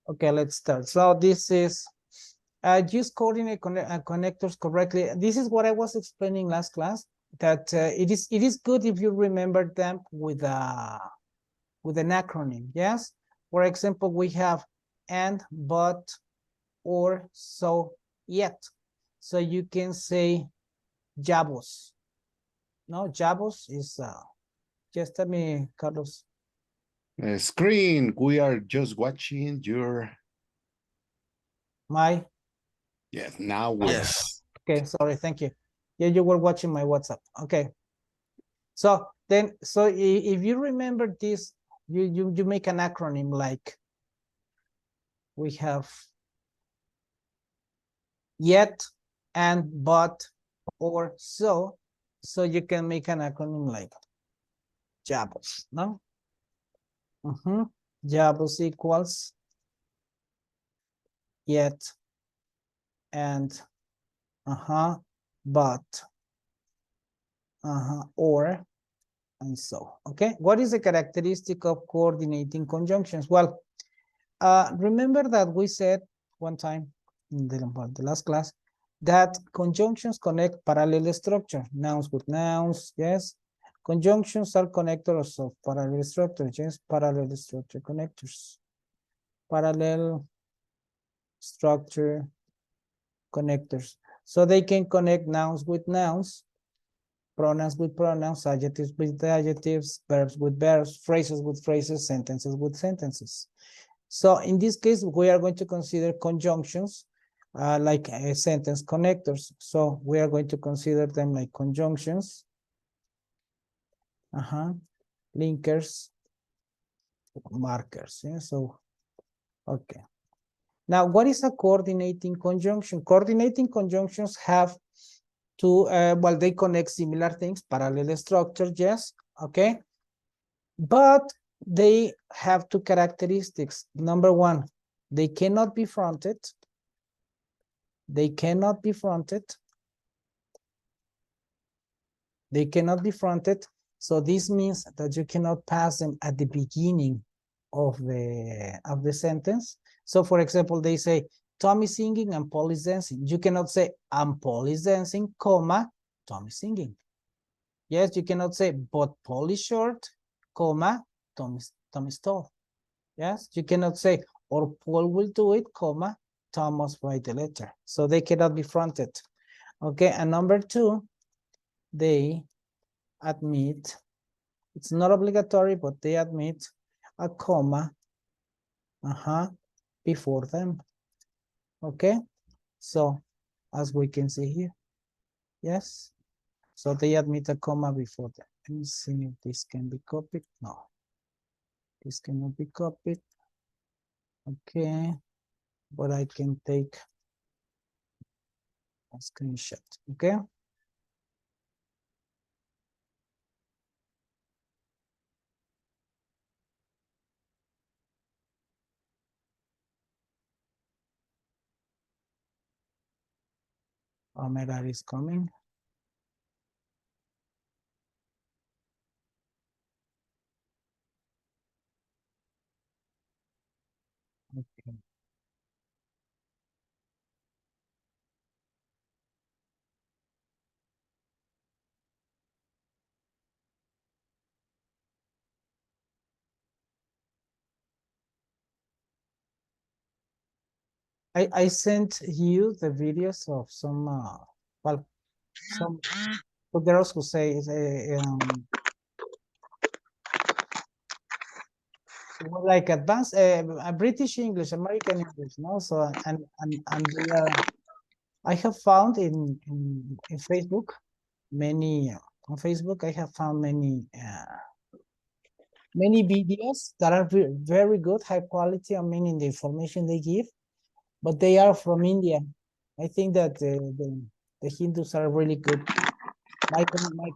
Okay, let's start. So this is use coordinate connectors correctly. This is what I was explaining last class, that it is good if you remember them with an acronym. Yes. For example, we have and, but, or, so, yet. So you can say Jabos. No, Jabos is just tell me, Carlos. Screen, we are just watching your. My. Yes, now we. Yes. Okay, sorry, thank you. Yeah, you were watching my WhatsApp. Okay. So then, so if you remember this, you make an acronym like we have yet, and, but, or, so. So you can make an acronym like Jabos, no? Jabos equals yet, and, but, or, and so. Okay, what is the characteristic of coordinating conjunctions? Well, remember that we said one time in the last class that conjunctions connect parallel structure, nouns with nouns, yes. Conjunctions are connectors of parallel structure, yes, parallel structure connectors. Parallel structure connectors. So they can connect nouns with nouns, pronouns with pronouns, adjectives with adjectives, verbs with verbs, phrases with phrases, sentences with sentences. So in this case, we are going to consider conjunctions like sentence connectors. So we are going to consider them like conjunctions, linkers, markers. Yeah, so, okay. Now, what is a coordinating conjunction? Coordinating conjunctions have to, well, they connect similar things, parallel structure, yes, okay. But they have two characteristics. Number one, they cannot be fronted. They cannot be fronted. They cannot be fronted. So this means that you cannot pass them at the beginning of the sentence. So for example, they say, Tom is singing and Paul is dancing. You cannot say, and Paul is dancing, comma, Tom is singing. Yes, you cannot say, but Paul is short, comma, Tom is tall. Yes, you cannot say, or Paul will do it, comma, Tom must write the letter. So they cannot be fronted. Okay, and number two, they admit, it's not obligatory, but they admit a comma before them. Okay, so as we can see here, yes, so they admit a comma before them. Let me see if this can be copied. No, this cannot be copied. Okay, but I can take a screenshot. Okay. Omega is coming. Okay. I sent you the videos of some well, some girls who say like advanced British English, American English, no? So and they are, I have found in Facebook many on Facebook I have found many videos that are very good, high quality. I mean, in the information they give, but they are from India. I think that the Hindus are really good.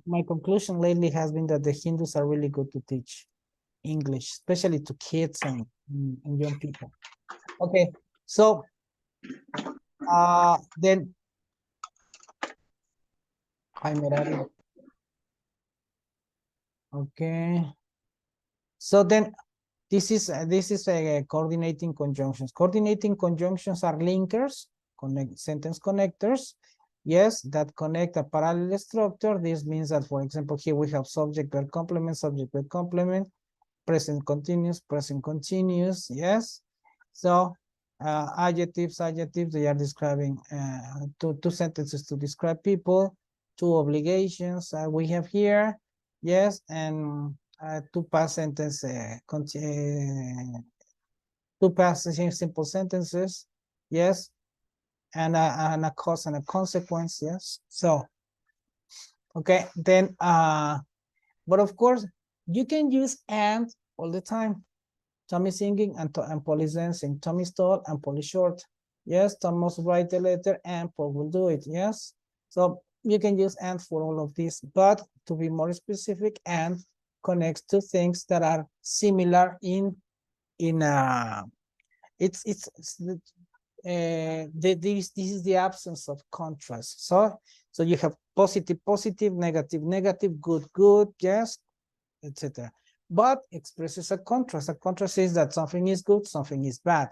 My conclusion lately has been that the Hindus are really good to teach English, especially to kids and young people. Okay, so then I'm ready. Okay, so then This is a coordinating conjunctions. Coordinating conjunctions are linkers, sentence connectors. Yes, that connect a parallel structure. This means that, for example, here we have subject verb complement, subject verb complement, present continuous. Yes. So adjectives, they are describing two sentences to describe people, two obligations we have here. Yes, and two past sentence, two past simple sentences. Yes, and a cause and a consequence. Yes. So, okay, then, but of course, you can use and all the time. Tommy singing and Polly's dancing. Tommy's tall and Polly short. Yes, Tom must write the letter and Paul will do it. Yes. So you can use and for all of this, but to be more specific, and connects to things that are similar in this is the absence of contrast. So you have positive, negative, good, yes, etc. But expresses a contrast. A contrast is that something is good, something is bad.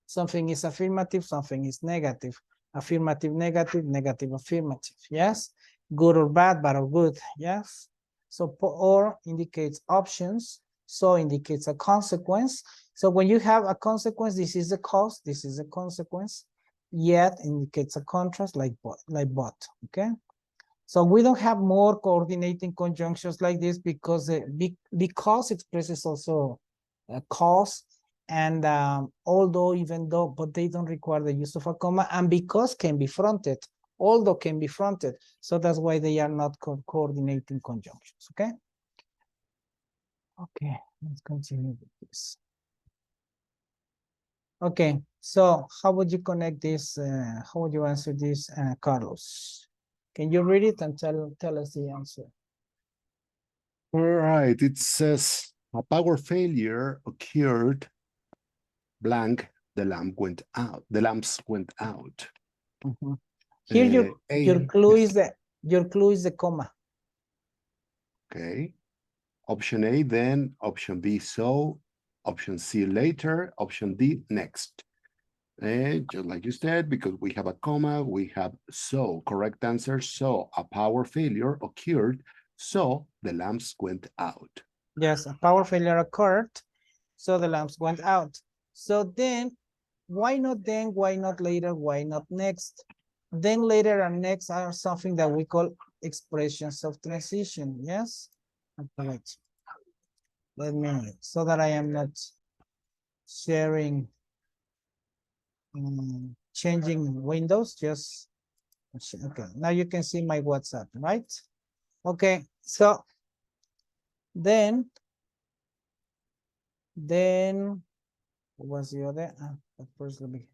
Something is affirmative, something is negative. Affirmative, negative, affirmative. Yes. Good or bad or good. Yes. So or indicates options. So indicates a consequence. So when you have a consequence, this is the cause, this is the consequence. Yet indicates a contrast like but. Okay. So we don't have more coordinating conjunctions like this because because expresses also a cause, and but they don't require the use of a comma, and because can be fronted, although can be fronted. So that's why they are not coordinating conjunctions. Okay. Okay, let's continue with this. Okay, so how would you connect this? How would you answer this, Carlos? Can you read it and tell us the answer? All right, it says a power failure occurred, blank, the lamp went out. The lamps went out. Mm-hmm. Here your clue is the comma. Okay. Option A, then option B, so option C, later, option D, next. Just like you said, because we have a comma, we have so. Correct answer, so a power failure occurred, so the lamps went out. Yes, a power failure occurred, so the lamps went out. So then, why not then, why not later, why not next? Then, later, and next are something that we call expressions of transition. Yes. Okay. Let me, so that I am not sharing, changing windows, just, okay. Now you can see my WhatsApp, right? Okay, so then what was the other? First, let me.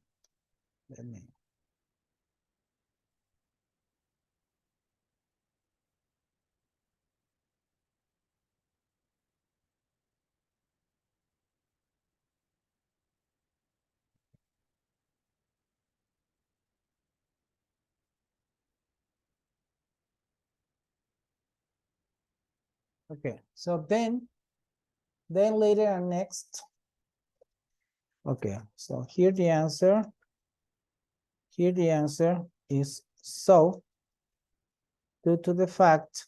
Okay, so then later and next. Okay, so here the answer is so, due to the fact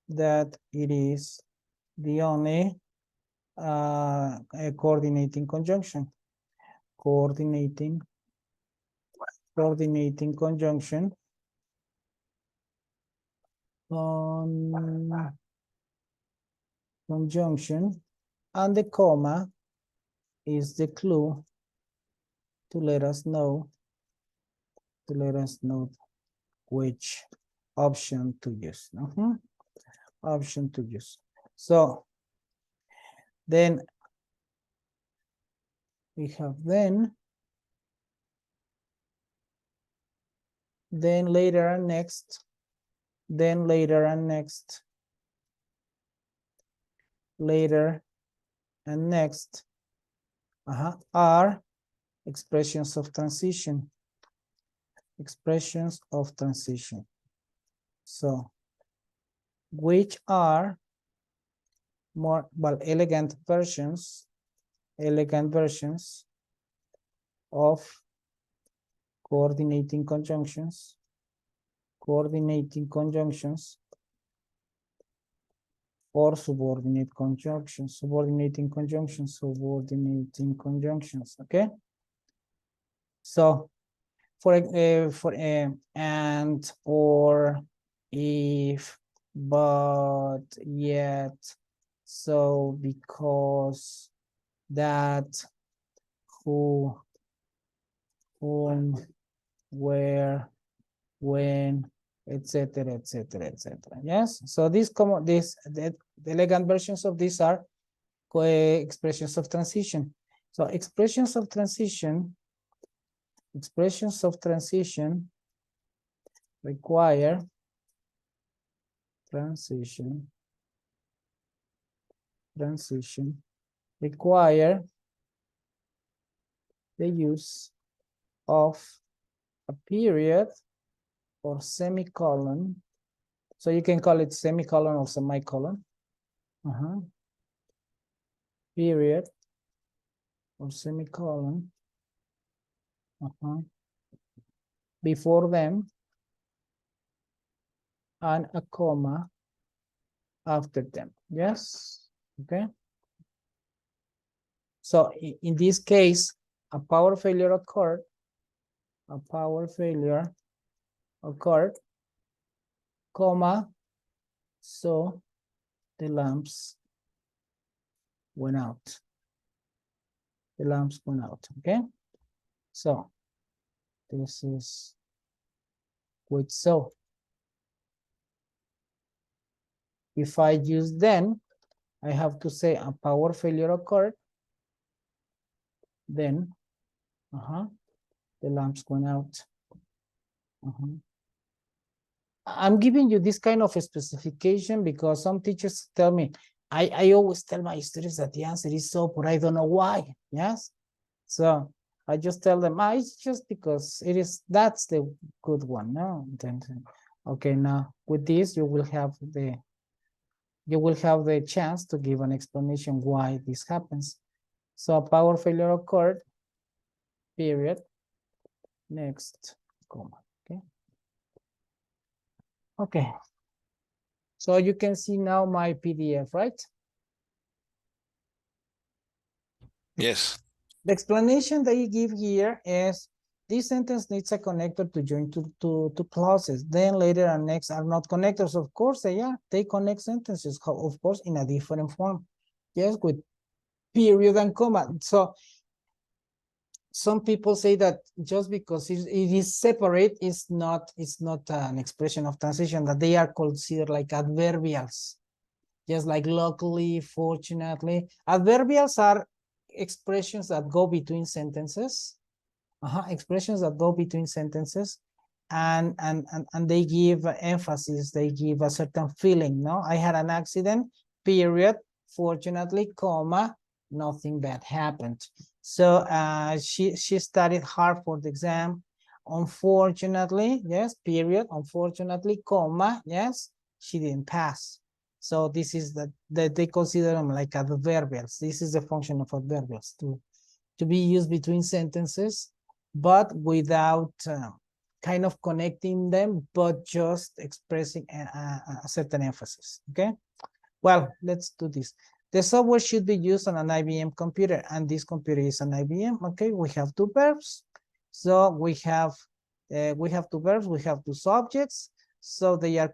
that it is the only a coordinating conjunction. Coordinating conjunction conjunction, and the comma is the clue to let us know which option to use. Option to use. So then we have then later and next, later and next, later and next are expressions of transition. Expressions of transition. So which are more, well, elegant versions of coordinating conjunctions or subordinating conjunctions, okay? So for and, or, if, but, yet, so, because, that, who, whom, where, when, etc., etc., etc. Yes. So the elegant versions of these are expressions of transition. So expressions of transition require require the use of a period or semicolon. So you can call it semicolon or semicolon. Period or semicolon before them and a comma after them. Yes. Okay. So in this case, a power failure occurred. Comma, so the lamps went out. Okay. So this is with so. If I use then, I have to say a power failure occurred. Then, the lamps went out. I'm giving you this kind of a specification because some teachers tell me, I always tell my students that the answer is so, but I don't know why. Yes. So I just tell them, it's just because that's the good one. No, then, okay, now with this, you will have the chance to give an explanation why this happens. So a power failure occurred, period, next, comma, okay? Okay. So you can see now my PDF, right? Yes. The explanation that you give here is this sentence needs a connector to join two clauses. Then later and next are not connectors. Of course, they connect sentences, of course, in a different form. Yes, with period and comma. So some people say that just because it is separate, it's not an expression of transition, that they are considered like adverbials. Just like luckily, fortunately. Adverbials are expressions that go between sentences. Expressions that go between sentences, and they give emphasis, they give a certain feeling. No, I had an accident, period, fortunately, comma, nothing bad happened. So she studied hard for the exam, unfortunately, yes, period, unfortunately, comma, yes, she didn't pass. So this is that they consider them like adverbials. This is the function of adverbials, to be used between sentences, but without kind of connecting them, but just expressing a certain emphasis. Okay. Well, let's do this. The software should be used on an IBM computer, and this computer is an IBM. Okay, we have two verbs. So we have two verbs, we have two subjects. So they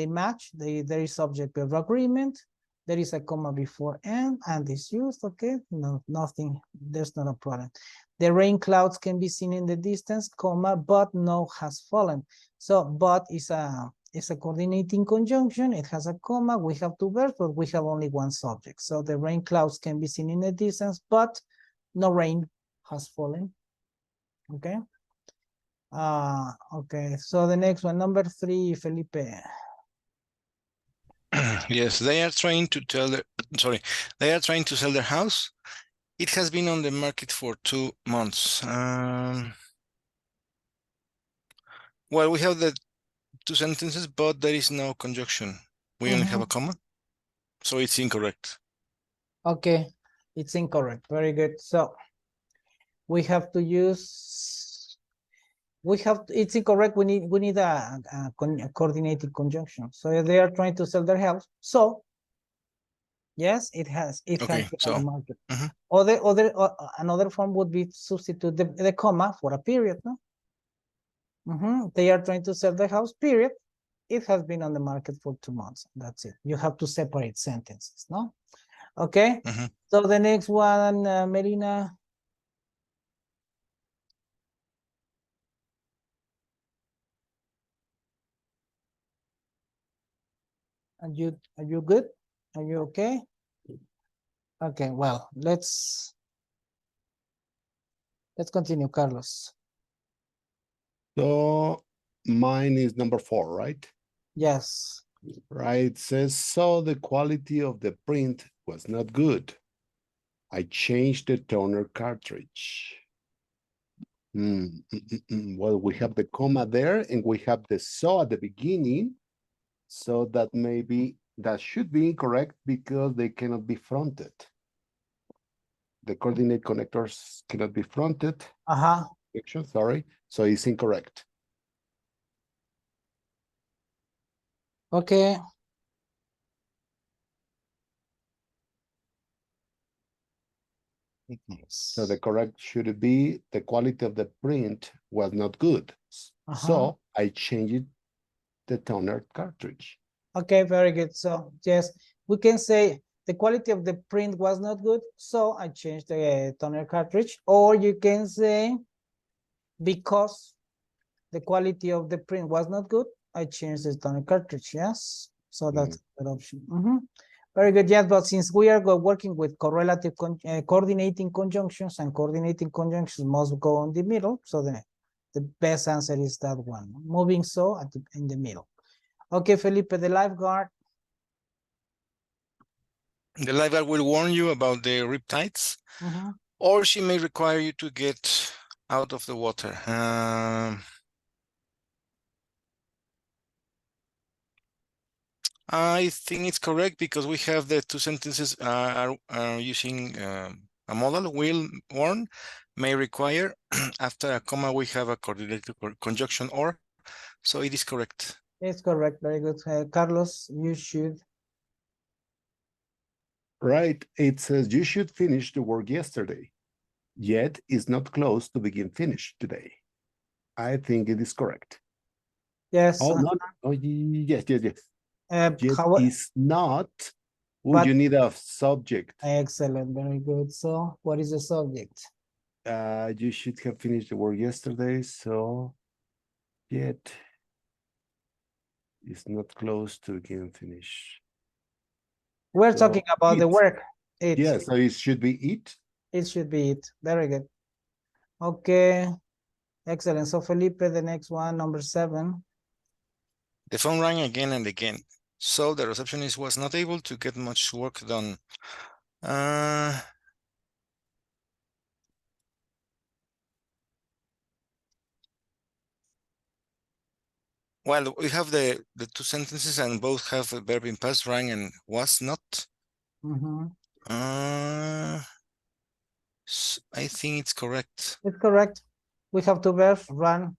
match. There is subject-verb agreement. There is a comma before and is used. Okay, no, nothing. There's not a problem. The rain clouds can be seen in the distance, comma, but no has fallen. So, but is a coordinating conjunction. It has a comma. We have two verbs, but we have only one subject. So the rain clouds can be seen in the distance, but no rain has fallen. Okay. Okay. So the next one, number 3, Felipe. Yes, they are trying to sell their house. It has been on the market for 2 months. Well, we have the two sentences, but there is no conjunction. We only have a comma. So it's incorrect. Okay, it's incorrect. Very good. So we have to use, it's incorrect. We need a coordinated conjunction. So they are trying to sell their house. So yes, it has Okay, been on so the market. mhm. Another form would be substitute the comma for a period, no? They are trying to sell the house, period. It has been on the market for 2 months. That's it. You have to separate sentences, no? Okay. Mhm. So the next one, Marina. Are you good? Are you okay? Okay, well, let's continue, Carlos. So mine is number 4, right? Yes. Right, it says, so the quality of the print was not good. I changed the toner cartridge. Well, we have the comma there and we have the so at the beginning. So that that should be incorrect because they cannot be fronted. The coordinate connectors cannot be fronted. Sorry. So it's incorrect. Okay. So the correct should be the quality of the print was not good. So I changed the toner cartridge. Okay, very good. So yes, we can say the quality of the print was not good, so I changed the toner cartridge. Or you can say because the quality of the print was not good, I changed the toner cartridge. Yes, so that's an option. Very good. Yes, but since we are working with correlative coordinating conjunctions, and coordinating conjunctions must go in the middle, so the best answer is that one. Moving so in the middle. Okay, Felipe, the lifeguard. The lifeguard will warn you about the riptides, or she may require you to get out of the water. I think it's correct because we have the two sentences are using a modal. Will warn, may require. After a comma, we have a coordinated conjunction or. So it is correct. It's correct. Very good. Carlos, you should. Right. It says you should finish the work yesterday, yet is not close to begin finished today. I think it is correct. Yes. Oh, no. Oh, yes. Yet is not. You need a subject. Excellent. Very good. So what is the subject? You should have finished the work yesterday, so yet is not close to begin finish. We're talking about the work. Yes, so it should be it. It should be it. Very good. Okay. Excellent. So Felipe, the next one, number 7. The phone rang again and again. So the receptionist was not able to get much work done. Well, we have the two sentences and both have a verb in past, rang and was not. I think it's correct. It's correct. We have two verbs, rang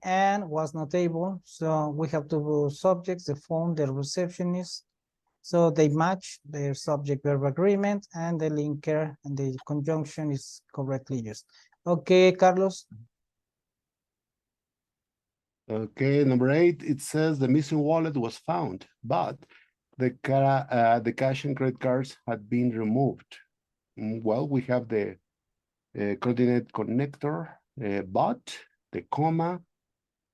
and was not able. So we have two subjects, the phone, the receptionist. So they match their subject-verb agreement, and the linker and the conjunction is correctly used. Okay, Carlos. Okay, number 8, it says the missing wallet was found, but the cash and credit cards had been removed. Well, we have the coordinate connector, but the comma,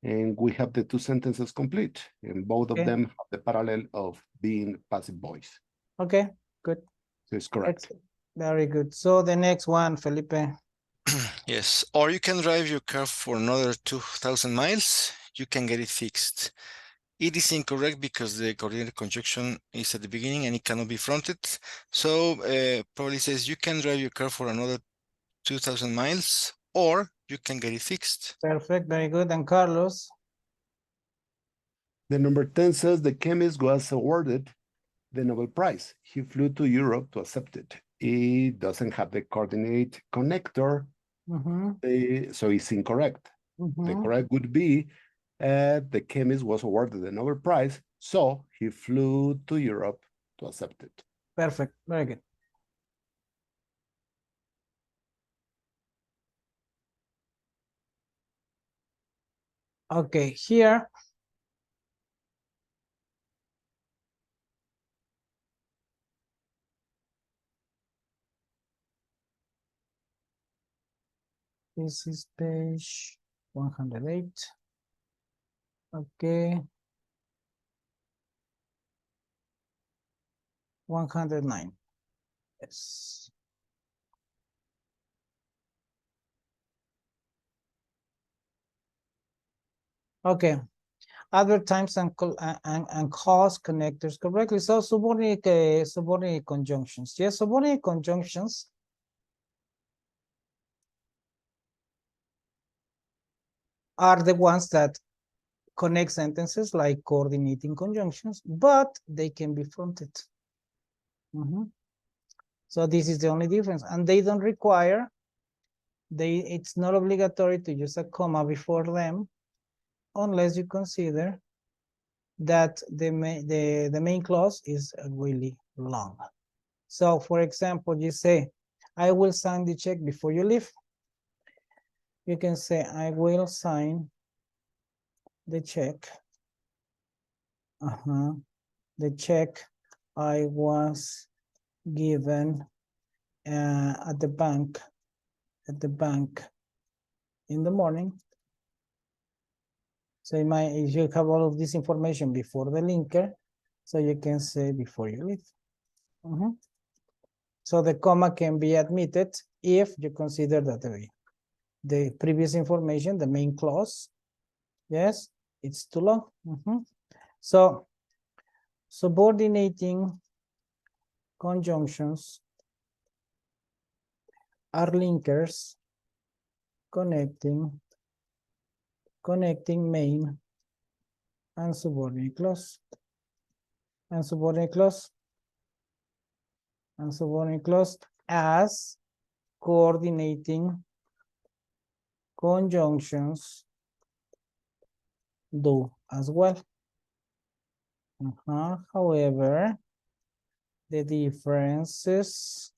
and we have the two sentences complete, and both of them have the parallel of being passive voice. Okay, good. So it's correct. Very good. So the next one, Felipe. Yes, or you can drive your car for another 2,000 miles. You can get it fixed. It is incorrect because the coordinate conjunction is at the beginning and it cannot be fronted. So probably says you can drive your car for another 2,000 miles, or you can get it fixed. Perfect, very good. And Carlos? The number 10 says the chemist was awarded the Nobel Prize. He flew to Europe to accept it. It doesn't have the coordinate connector, so it's incorrect. The correct would be the chemist was awarded the Nobel Prize, so he flew to Europe to accept it. Perfect. Very good. Okay, here. This is page 108. Okay. 109. Yes. Okay. Other times and cause connectors correctly. So subordinate conjunctions. Yes, subordinate conjunctions are the ones that connect sentences like coordinating conjunctions, but they can be fronted. So this is the only difference, and they don't require. It's not obligatory to use a comma before them, unless you consider that the main clause is really long. So, for example, you say, "I will sign the check before you leave." You can say, "I will sign the check." The check I was given at the bank in the morning. So if you have all of this information before the linker, so you can say before you leave. So the comma can be admitted if you consider that the previous information, the main clause, yes, it's too long. So subordinating conjunctions are linkers connecting main and subordinate clause. And subordinate clause as coordinating conjunctions do as well. However, the differences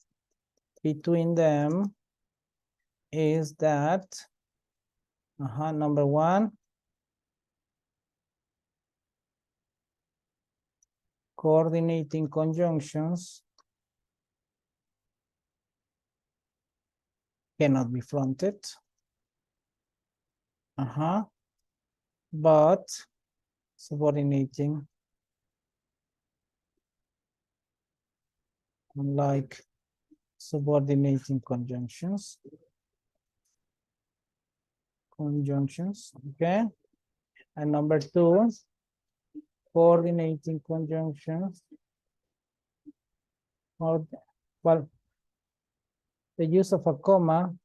between them is that number one, coordinating conjunctions cannot be fronted. But subordinating, unlike subordinating conjunctions, okay? And number two, coordinating conjunctions, or, well, the use of a comma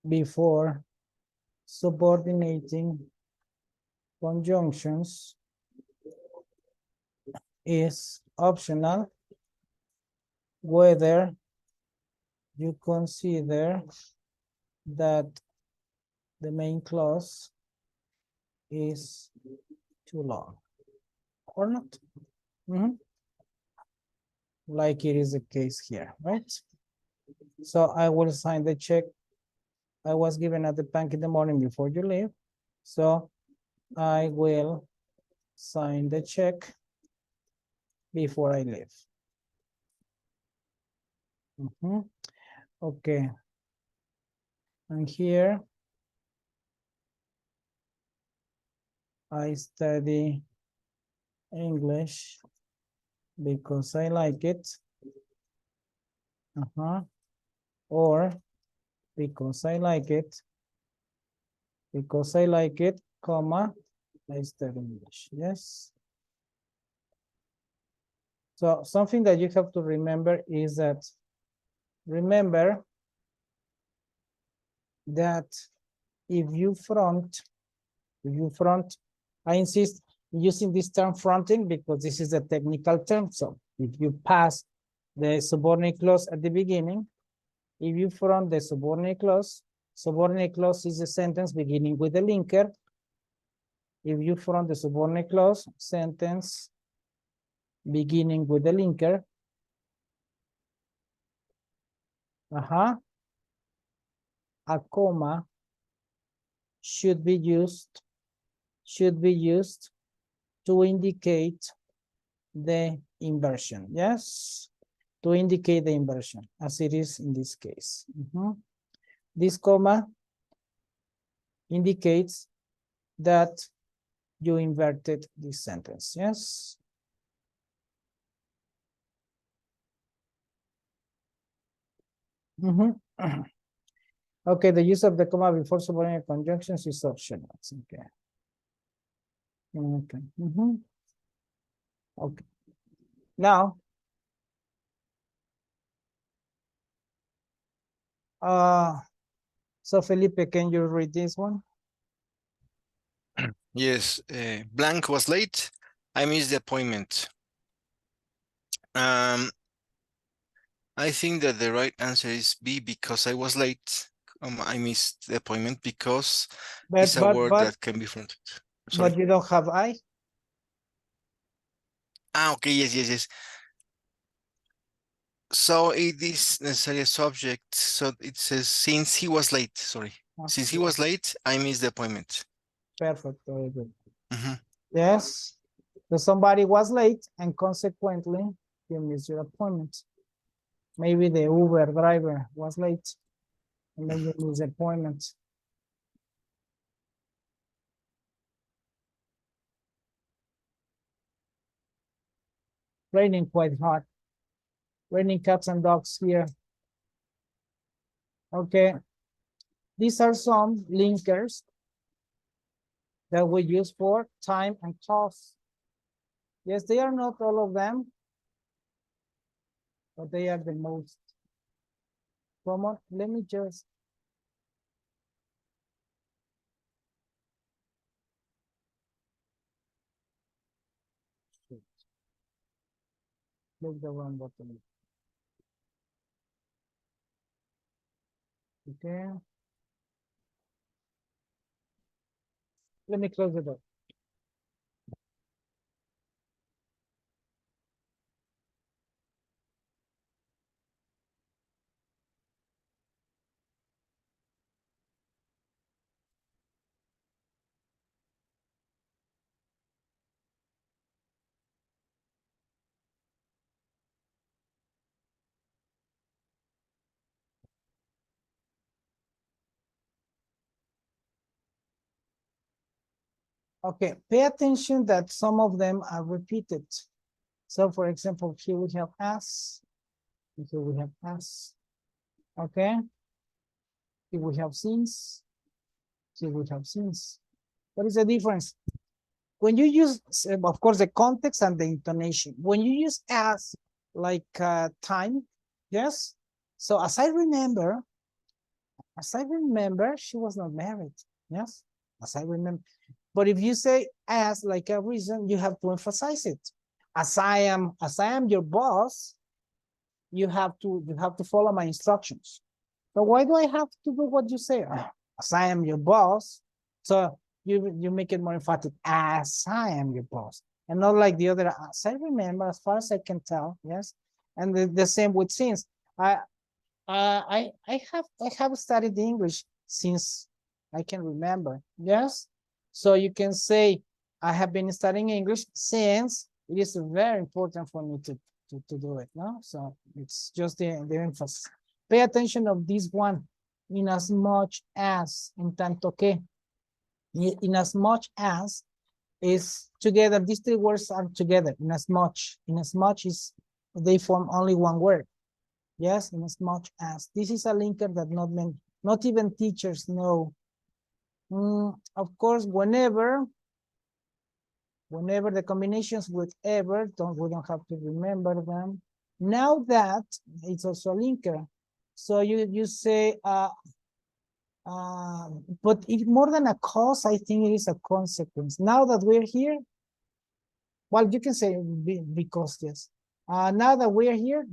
before subordinating conjunctions is optional, whether you consider that the main clause is too long or not. Like it is the case here, right? So I will sign the check I was given at the bank in the morning before you leave. So I will sign the check before I leave. Okay. And here I study English because I like it. Or because I like it. Because I like it, comma, I study English. Yes. So something that you have to remember is that, if you front, I insist, using this term fronting because this is a technical term. So if you pass the subordinate clause at the beginning, if you front the subordinate clause is a sentence beginning with a linker. If you front the subordinate clause, sentence beginning with a linker. A comma should be used to indicate the inversion. Yes, to indicate the inversion as it is in this case. This comma indicates that you inverted this sentence. Yes. Okay, the use of the comma before subordinate conjunctions is optional. Okay. Okay. Okay. Now, so Felipe, can you read this one? Yes, blank was late. I missed the appointment. I think that the right answer is B, because I was late. I missed the appointment because it's a word that can be fronted. Sorry. But you don't have I? Okay, yes. So it is necessarily a subject. So it says, since he was late, sorry. Okay. Since he was late, I missed the appointment. Perfect, very good. Yes, so somebody was late and consequently you missed your appointment. Maybe the Uber driver was late and then you miss the appointment. Raining quite hard. Raining cats and dogs here. Okay. These are some linkers that we use for time and cost. Yes, they are not all of them, but they are the most common. Let me just click the wrong button. Okay. Let me close the door. Okay, pay attention that some of them are repeated. So for example, here we have as, here we have as, okay? Here we have since, here we have since. What is the difference? When you use, of course, the context and the intonation. When you use as, like time, yes? So as I remember, she was not married, yes? As I remember. But if you say as like a reason, you have to emphasize it. As I am your boss, you have to follow my instructions. So why do I have to do what you say? As I am your boss. So you make it more emphatic, as I am your boss. And not like the other, as I remember, as far as I can tell, yes. And the same with since. I have studied English since I can remember, yes. So you can say, I have been studying English since it is very important for me to do it, no? So it's just the emphasis. Pay attention of this one, in as much as, in tanto que, in as much as is together, these three words are together, in as much is, they form only one word. Yes, in as much as. This is a linker that not even teachers know. Of course, whenever the combinations with ever, we don't have to remember them. Now that, it's also a linker. So you say, but if more than a cause, I think it is a consequence. Now that we're here, Well, you can say because yes. Now that we are here,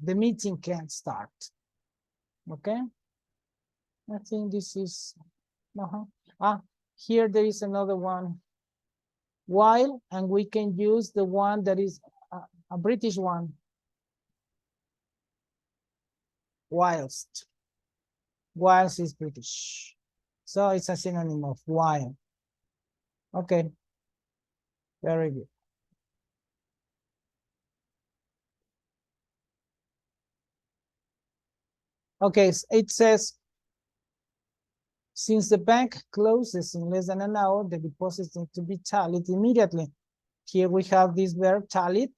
the meeting can start. Okay. I think this is. Here there is another one. While, and we can use the one that is a British one. Whilst. Whilst is British. So it's a synonym of while. Okay. Very good. Okay, it says, since the bank closes in less than an hour, the deposits need to be tallied immediately. Here we have this verb tallied.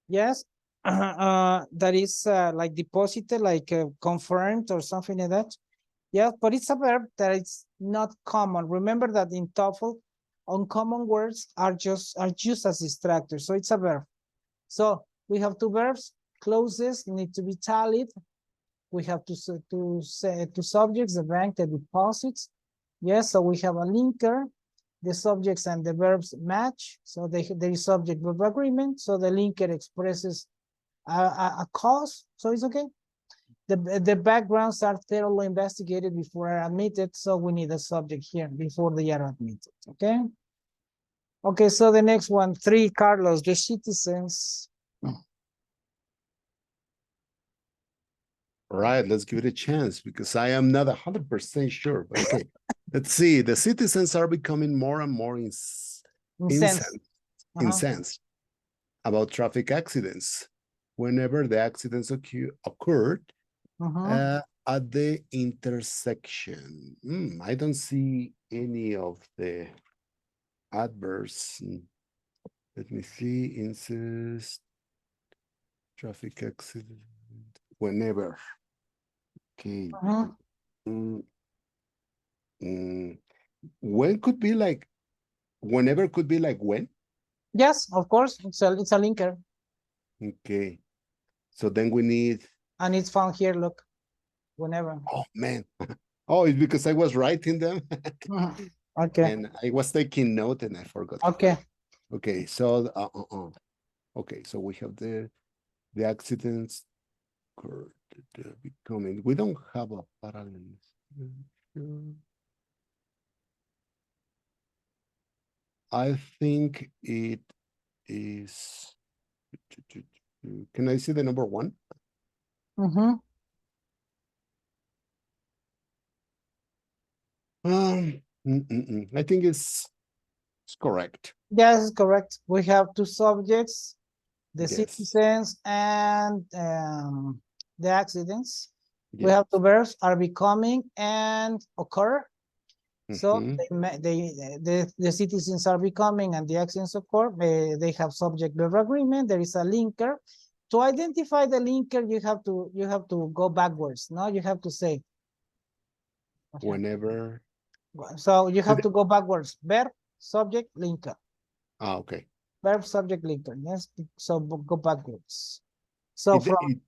Yes, that is like deposited, like confirmed or something like that. Yeah, but it's a verb that is not common. Remember that in TOEFL, uncommon words are used as distractors. So it's a verb. So we have two verbs. Closes need to be tallied. We have to say two subjects, the bank, the deposits. Yes, so we have a linker. The subjects and the verbs match. So there is subject-verb agreement. So the linker expresses a cause. So it's okay. The backgrounds are thoroughly investigated before are admitted. So we need a subject here before they are admitted. Okay. Okay, so the next one, 3, Carlos, the citizens. All right, let's give it a chance because I am not 100% sure. But okay, let's see. The citizens are becoming more and more incensed about traffic accidents. Whenever the accidents occurred at the intersection. I don't see any of the adverbs. Let me see. Incest, traffic accident. Whenever. Okay. When could be like, whenever could be like when? Yes, of course. It's a linker. Okay. So then we need. And it's found here, look. Whenever. Oh, man. Oh, it's because I was writing them. Okay. And I was taking note and I forgot. Okay. Okay, so okay, so we have the accidents becoming. We don't have a parallel. I think it is. Can I see the number 1? I think it's correct. Yes, correct. We have two subjects, the citizens and the accidents. Yes. We have two verbs, are becoming and occur. So the citizens are becoming and the accidents occur. They have subject-verb agreement. There is a linker. To identify the linker, you have to go backwards. No, you have to say whenever. So you have to go backwards. Verb, subject, linker. Okay. Verb, subject, linker. Yes. So go backwards. So from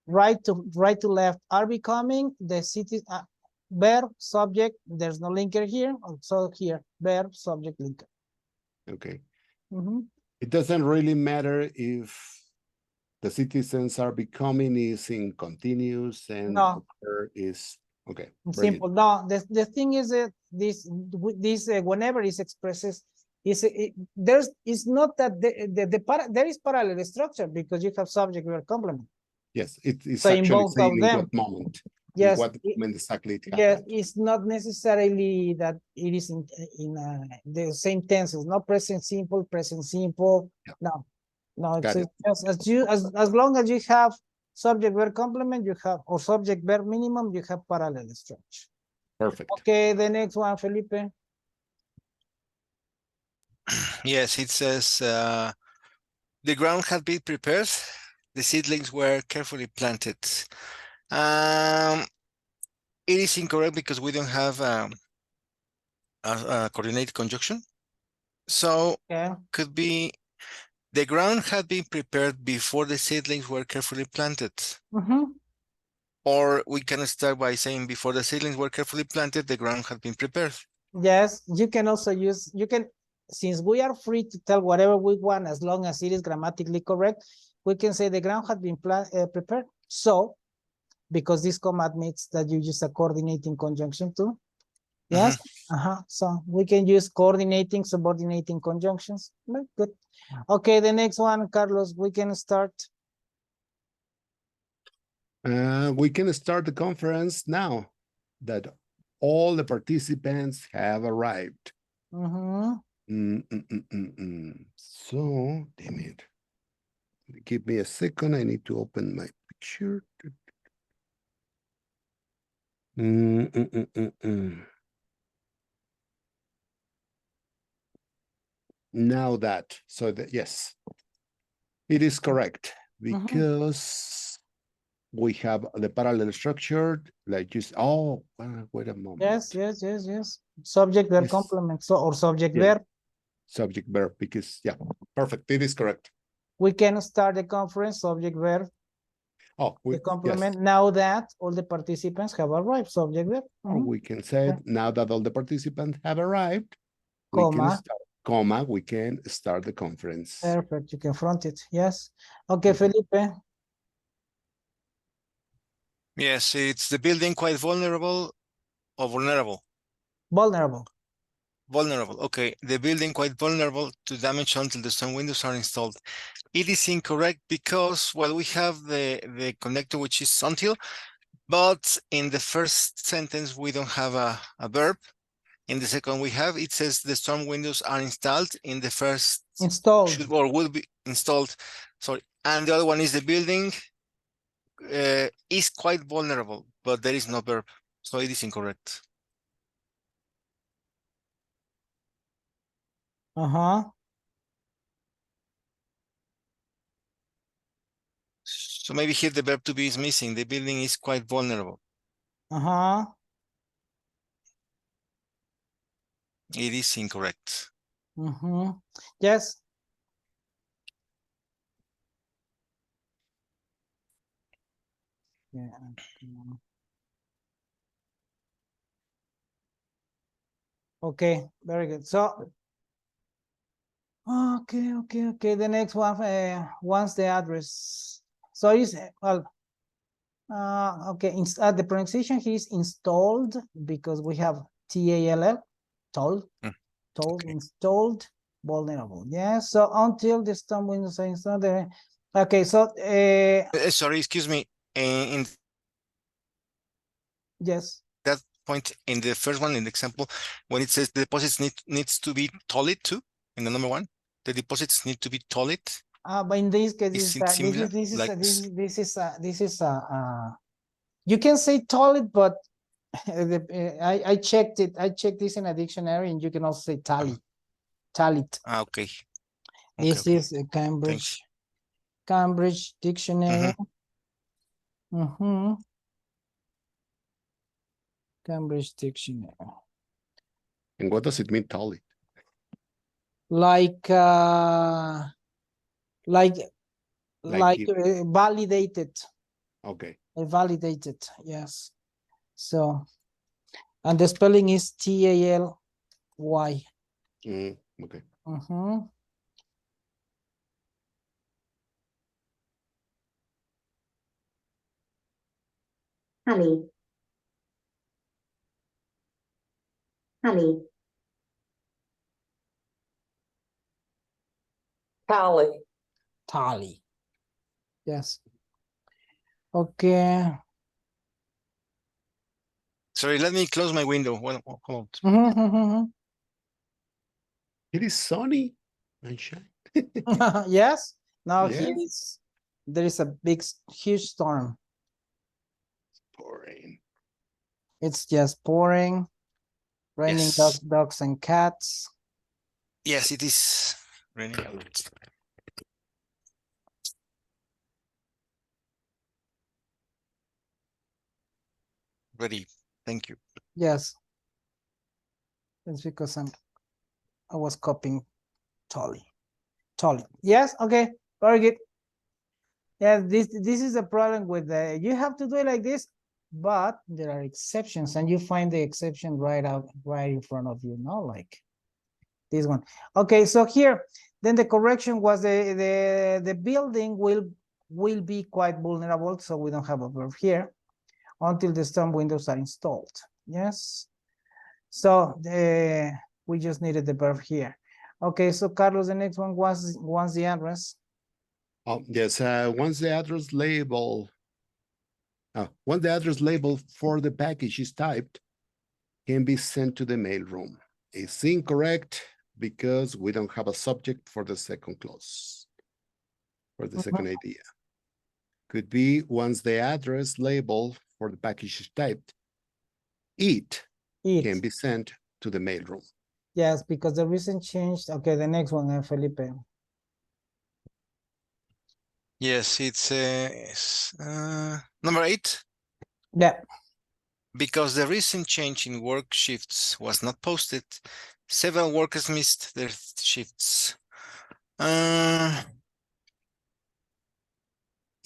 right to left, are becoming, the city. Verb, subject, there's no linker here. So here, verb, subject, linker. Okay. It doesn't really matter if the citizens are becoming is in continuous and occur is okay. Simple. No, the thing is that this whenever is expresses there is not that there is parallel structure because you have subject verb complement. Yes, it's so actually in both saying of in them. what moment. Yes, what moment exactly it yes, happened. it's not necessarily that it is in the same tenses. Not present simple, present simple. Yeah. No, it's just as long as you have subject verb complement, you have, or subject verb minimum, you have parallel structure. Perfect. Okay, the next one, Felipe. Yes, it says the ground had been prepared. The seedlings were carefully planted. It is incorrect because we don't have a coordinated conjunction. So could be the ground had been prepared before the seedlings were carefully planted. Or we can start by saying before the seedlings were carefully planted, the ground had been prepared. Yes, you can also use, since we are free to tell whatever we want as long as it is grammatically correct, we can say the ground had been prepared. So, because this comma admits that you use a coordinating conjunction too. Yes. So we can use coordinating, subordinating conjunctions. Very good. Okay, the next one, Carlos, we can start. We can start the conference now that all the participants have arrived. So, damn it. Give me a second. I need to open my picture. Now that, so that, yes, it is correct because we have the parallel structure, like just, oh, wait a moment. Yes. Subject, verb, complement, so, or subject, verb. Subject, verb, because, yeah, perfect. It is correct. We can start the conference, subject, verb. Oh, The complement, now that all the participants have arrived, subject, verb. We can say, now that all the participants have arrived, we Comma. can start, comma, we can start the conference. Perfect, you can front it, yes. Okay, Felipe. Yes, it's the building quite vulnerable or vulnerable? Vulnerable. Vulnerable, okay. The building quite vulnerable to damage until the storm windows are installed. It is incorrect because, well, we have the connector, which is until, but in the first sentence, we don't have a verb. In the second we have, it says the storm windows are installed. In the first, installed, should or will be installed, sorry. And the other one is the building is quite vulnerable, but there is no verb, so it is incorrect. So maybe here the verb to be is missing. The building is quite vulnerable. It is incorrect. Yes. Yeah. Okay, very good. So, okay. The next one, wants the address. So it's, well, okay, the pronunciation here is installed because we have TALL, told, Okay. installed, vulnerable. Yeah, so until the storm windows are installed. Okay, so Sorry, excuse me. In yes. that point, in the first one, in the example, when it says the deposits needs to be tolled too, in the number one, the deposits need to be tolled. But in this case, Is it similar? this is you can say toilet, but I checked it. I checked this in a dictionary, and you can also say tally. Tallied. Okay. This is a Cambridge dictionary. Cambridge dictionary. And what does it mean, tally? Like validated. Okay. Validated, yes. So, and the spelling is TALY. Okay. Tally. Tally. Tally. Tally. Yes. Okay. Sorry, let me close my window. Hold on. It is sunny and shine. Yes. Now Yes. here is, there is a huge storm. Pouring. It's just pouring, raining, Yes. dogs and cats. Yes, it is raining a lot. Ready. Thank you. Yes. It's because I was copying Tolly. Yes. Okay. Very good. Yeah. This is a problem with you have to do it like this. but there are exceptions, and you find the exception right in front of you, no? Like this one. Okay, so here, then the correction was the building will be quite vulnerable, so we don't have a verb here until the storm windows are installed. Yes. So we just needed the verb here. Okay, so Carlos, the next one was once the address. Oh, yes, once the address label for the package is typed, can be sent to the mailroom. It's incorrect because we don't have a subject for the second clause, for the second idea. Could be once the address label for the package is typed, it can be sent to the mailroom. Yes, because the reason changed. Okay, the next one, Felipe. Yes, it's number 8. Yeah. Because the recent change in work shifts was not posted, several workers missed their shifts.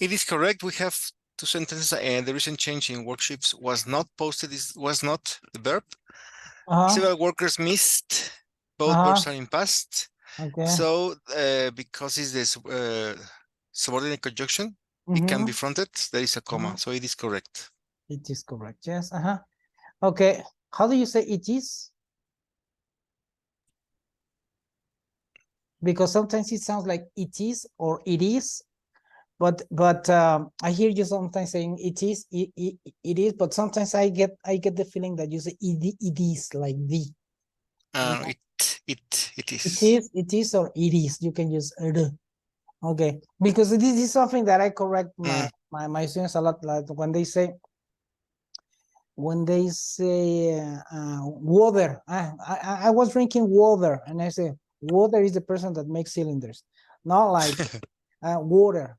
It is correct. We have 2 sentences, and the recent change in work shifts was not posted. This was not the verb. Several workers missed. Both verbs are in past. Okay. So because it's this subordinate conjunction, it can be fronted. There is a comma, so it is correct. It is correct. Yes. Okay. How do you say it is? Because sometimes it sounds like it is or it is, but I hear you sometimes saying it is, it is, but sometimes I get the feeling that you say it is, like the. It is or it is. You can use okay, because this is something that I correct my students a lot, like when they say water. I was drinking water, and I say water is the person that makes cylinders, not like water.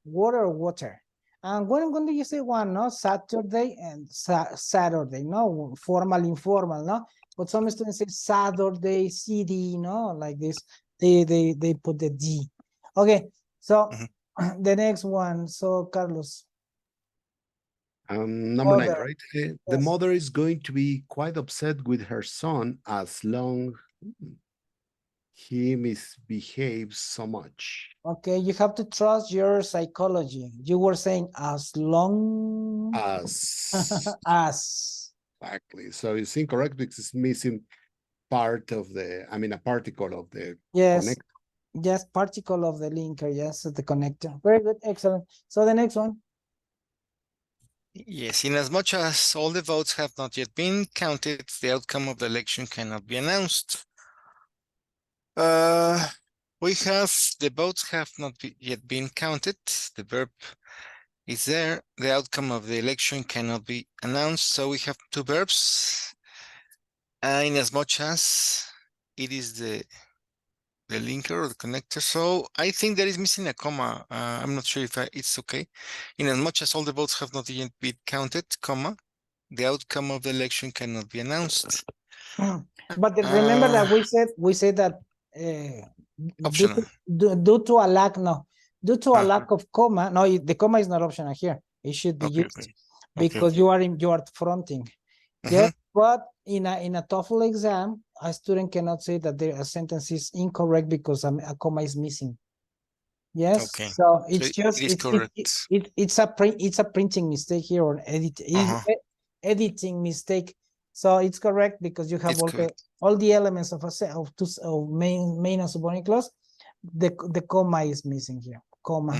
And when do you say one? No, Saturday and Saturday. No, formal, informal. No, but some students say Saturday, CD. No, like this. They put the D. Okay, so the next one. So Carlos. Number 9, right? The mother is going to be quite upset with her son as long he misbehaves so much. Okay, you have to trust your psychology. You were saying as long as. Exactly. So it's incorrect because it's missing part of the, a particle of the connector. Yes, particle of the linker, yes, the connector. Very good, excellent. So the next one. Yes, in as much as all the votes have not yet been counted, the outcome of the election cannot be announced. We have the votes have not yet been counted. The verb is there. The outcome of the election cannot be announced. So we have 2 verbs. In as much as it is the linker or the connector. So I think there is missing a comma. I'm not sure if it's okay. In as much as all the votes have not yet been counted, comma, the outcome of the election cannot be announced. But remember that we said that due to a lack, a lack of comma. No, the comma is not optional here. It should be used because you are fronting. Yes, but in a TOEFL exam, a student cannot say that a sentence is incorrect because a comma is missing. Yes, so it's just it's a printing mistake here or editing mistake. So it's correct because you have all the elements of main and subordinate clause. The comma is missing here. Comma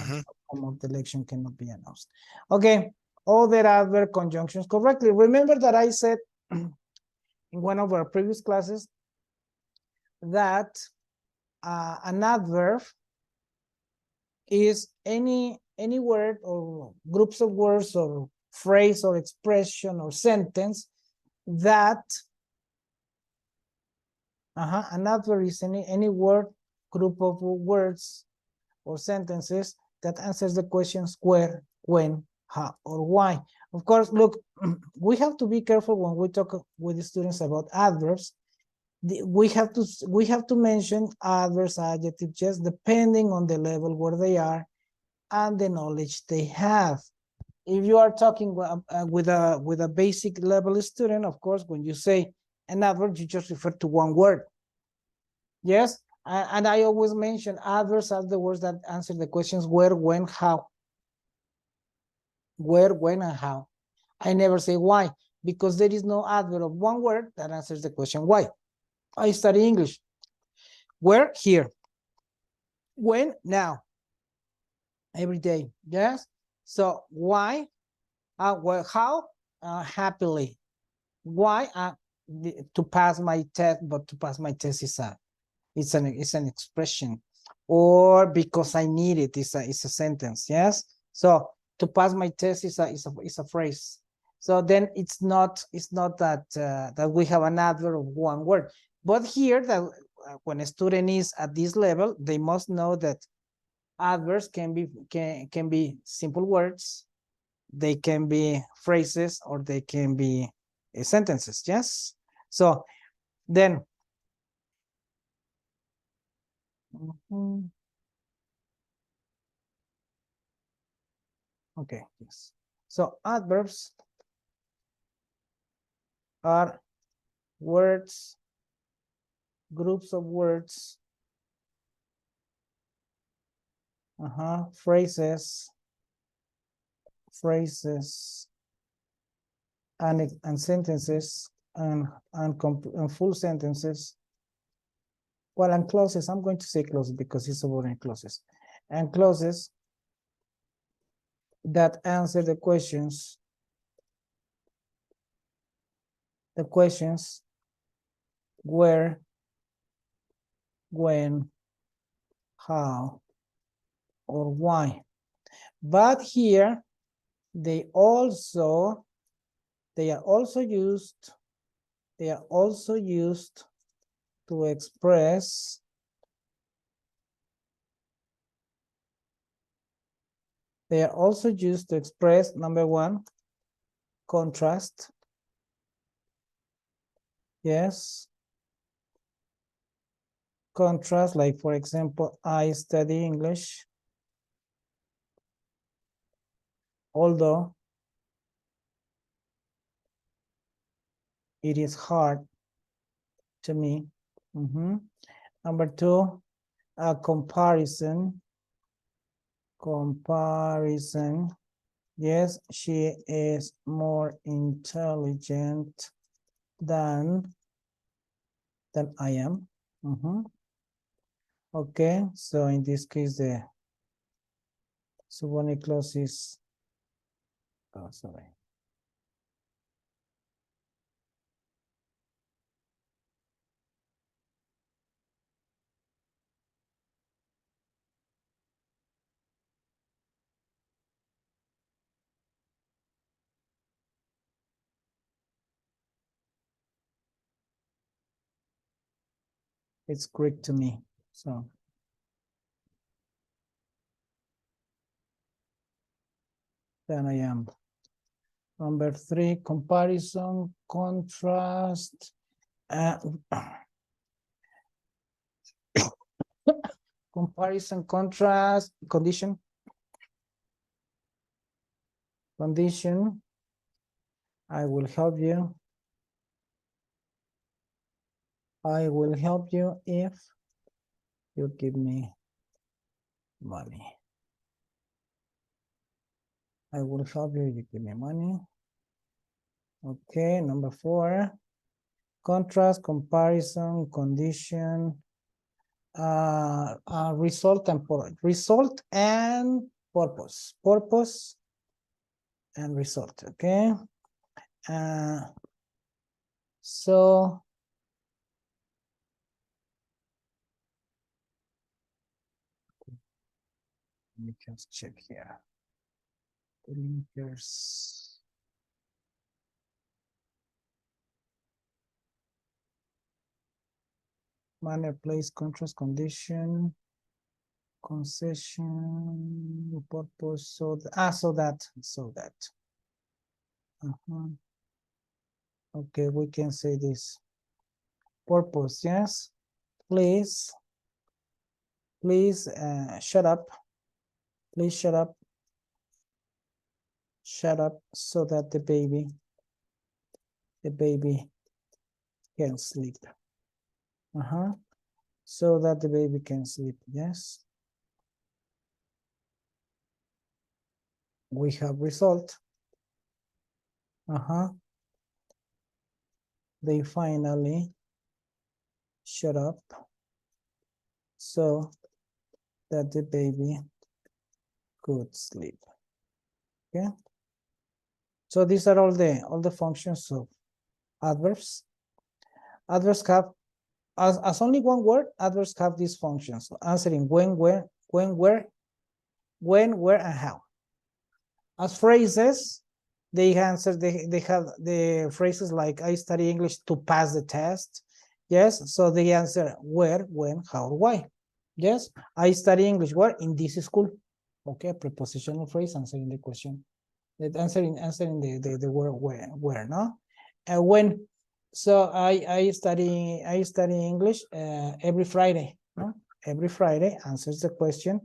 of the election cannot be announced. Okay, all the other conjunctions correctly. Remember that I said in one of our previous classes that an adverb is any word or groups of words or phrase or expression or sentence that an adverb is any word, group of words or sentences that answers the questions where, when, how, or why. Of course, look, we have to be careful when we talk with the students about adverbs. We have to mention adverbs, adjectives, just depending on the level where they are and the knowledge they have. if you are talking with a basic level student, of course, when you say an adverb, you just refer to one word. Yes, and I always mention adverbs are the words that answer the questions where, when, how. Where, when, and how. I never say why, because there is no adverb of one word that answers the question why. I study English. Where? Here. When? Now. Every day. Yes. So why? Well, how? Happily. Why? To pass my test, but to pass my test is an expression, or because I need it is a sentence. Yes. So to pass my test is a phrase. So then it's not that that we have an adverb of one word, but here that when a student is at this level, they must know that adverbs can be simple words, they can be phrases, or they can be sentences. Yes. So then okay, yes. So adverbs are words, groups of words, phrases, and sentences, and full sentences. Well, and clauses. I'm going to say clauses because it's about clauses, and clauses that answer the questions. The questions where, when, how, or why. But here they are also used to express number one, contrast. Yes. Contrast, like for example, I study English, although it is hard to me. Number two, a comparison. Yes, she is more intelligent than I am. Okay, so in this case, the subordinate clause is, oh, sorry. It's Greek to me, so. Then I am. Number three, comparison, contrast, comparison, contrast, condition. I will help you. I will help you if you give me money. I will help you if you give me money. Okay, number four, contrast, comparison, condition, result and purpose. Purpose and result, okay? So let me just check here. The linkers. Manner, place, contrast, condition, concession, purpose, so that. Okay, we can say this. Purpose, yes. Please shut up. Please shut up. shut up so that the baby can sleep. So that the baby can sleep. Yes. We have result. They finally shut up so that the baby could sleep. Okay. So these are all the functions of adverbs. Adverbs have as only one word. Adverbs have these functions: so answering when, where, where, and how. As phrases, they answer. They have the phrases like "I study English to pass the test." Yes, so they answer where, when, how, why. Yes, I study English where? In this school. Okay, prepositional phrase answering the question. Answering the word where, no? And when, so I study English every Friday, no? Every Friday answers the question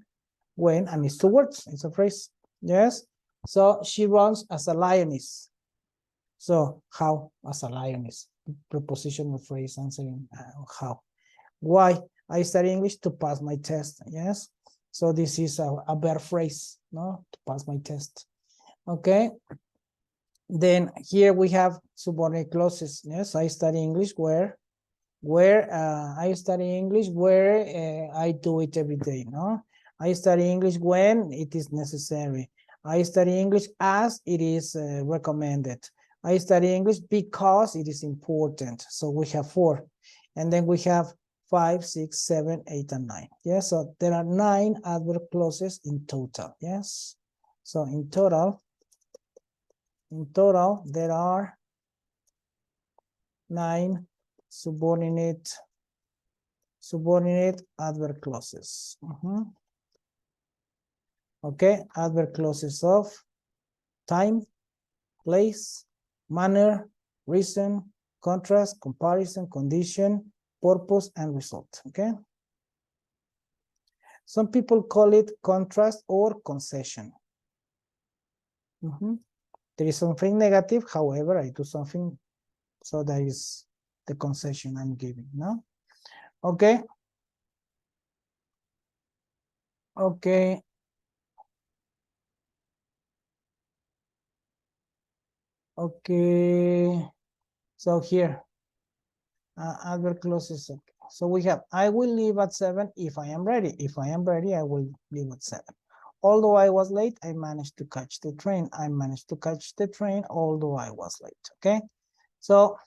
when, and it's two words, it's a phrase. Yes, so she runs as a lioness. So how? As a lioness, prepositional phrase answering how. Why? I study English to pass my test. Yes, so this is a verb phrase, no? To pass my test. Okay, then here we have subordinate clauses. Yes, I study English where I study English where I do it every day. No, I study English when it is necessary. I study English as it is recommended. I study English because it is important. So we have 4, and then we have 5, 6, 7, 8, and 9. Yes, so there are 9 adverb clauses in total. Yes, so in total there are 9 subordinate adverb clauses. Okay, adverb clauses of time, place, manner, reason, contrast, comparison, condition, purpose, and result. Okay, some people call it contrast or concession. There is something negative, however, I do something, so that is the concession I'm giving. No, okay. Okay. Okay. So here, adverb clauses. Okay. So we have, I will leave at 7 if I am ready. If I am ready, I will leave at 7. Although I was late, I managed to catch the train. I managed to catch the train, although I was late. Okay. So,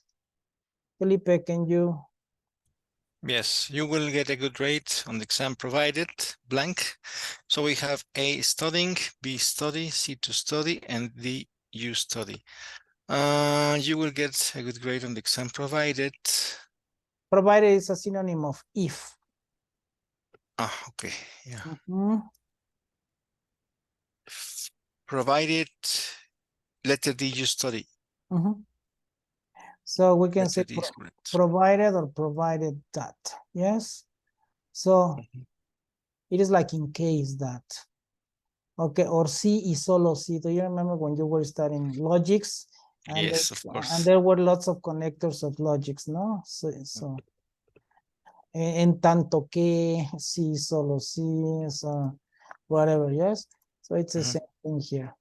Felipe, can you? Yes, you will get a good rate on the exam provided, blank. So we have A, studying, B, study, C, to study, and D, you study. You will get a good grade on the exam provided. Provided is a synonym of if. Okay, yeah. Provided, letter D, you study. So we can Letter say D is correct. provided or provided that. Yes. So it is like in case that. Okay, or C y solo C. Do you remember when you were studying logics? And Yes, of course. And there were lots of connectors of logics, no? So en tanto que, sí, solo sí, so whatever, yes? So it's the same thing here.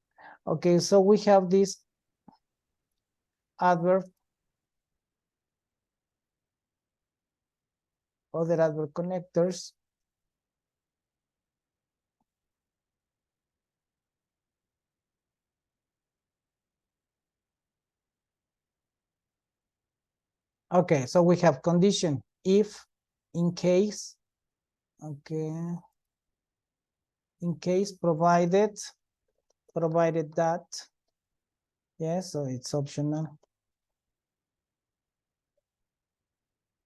Okay, so we have this adverb, other adverb connectors. Okay, so we have condition, if, in case, okay, in case, provided that, yes, so it's optional.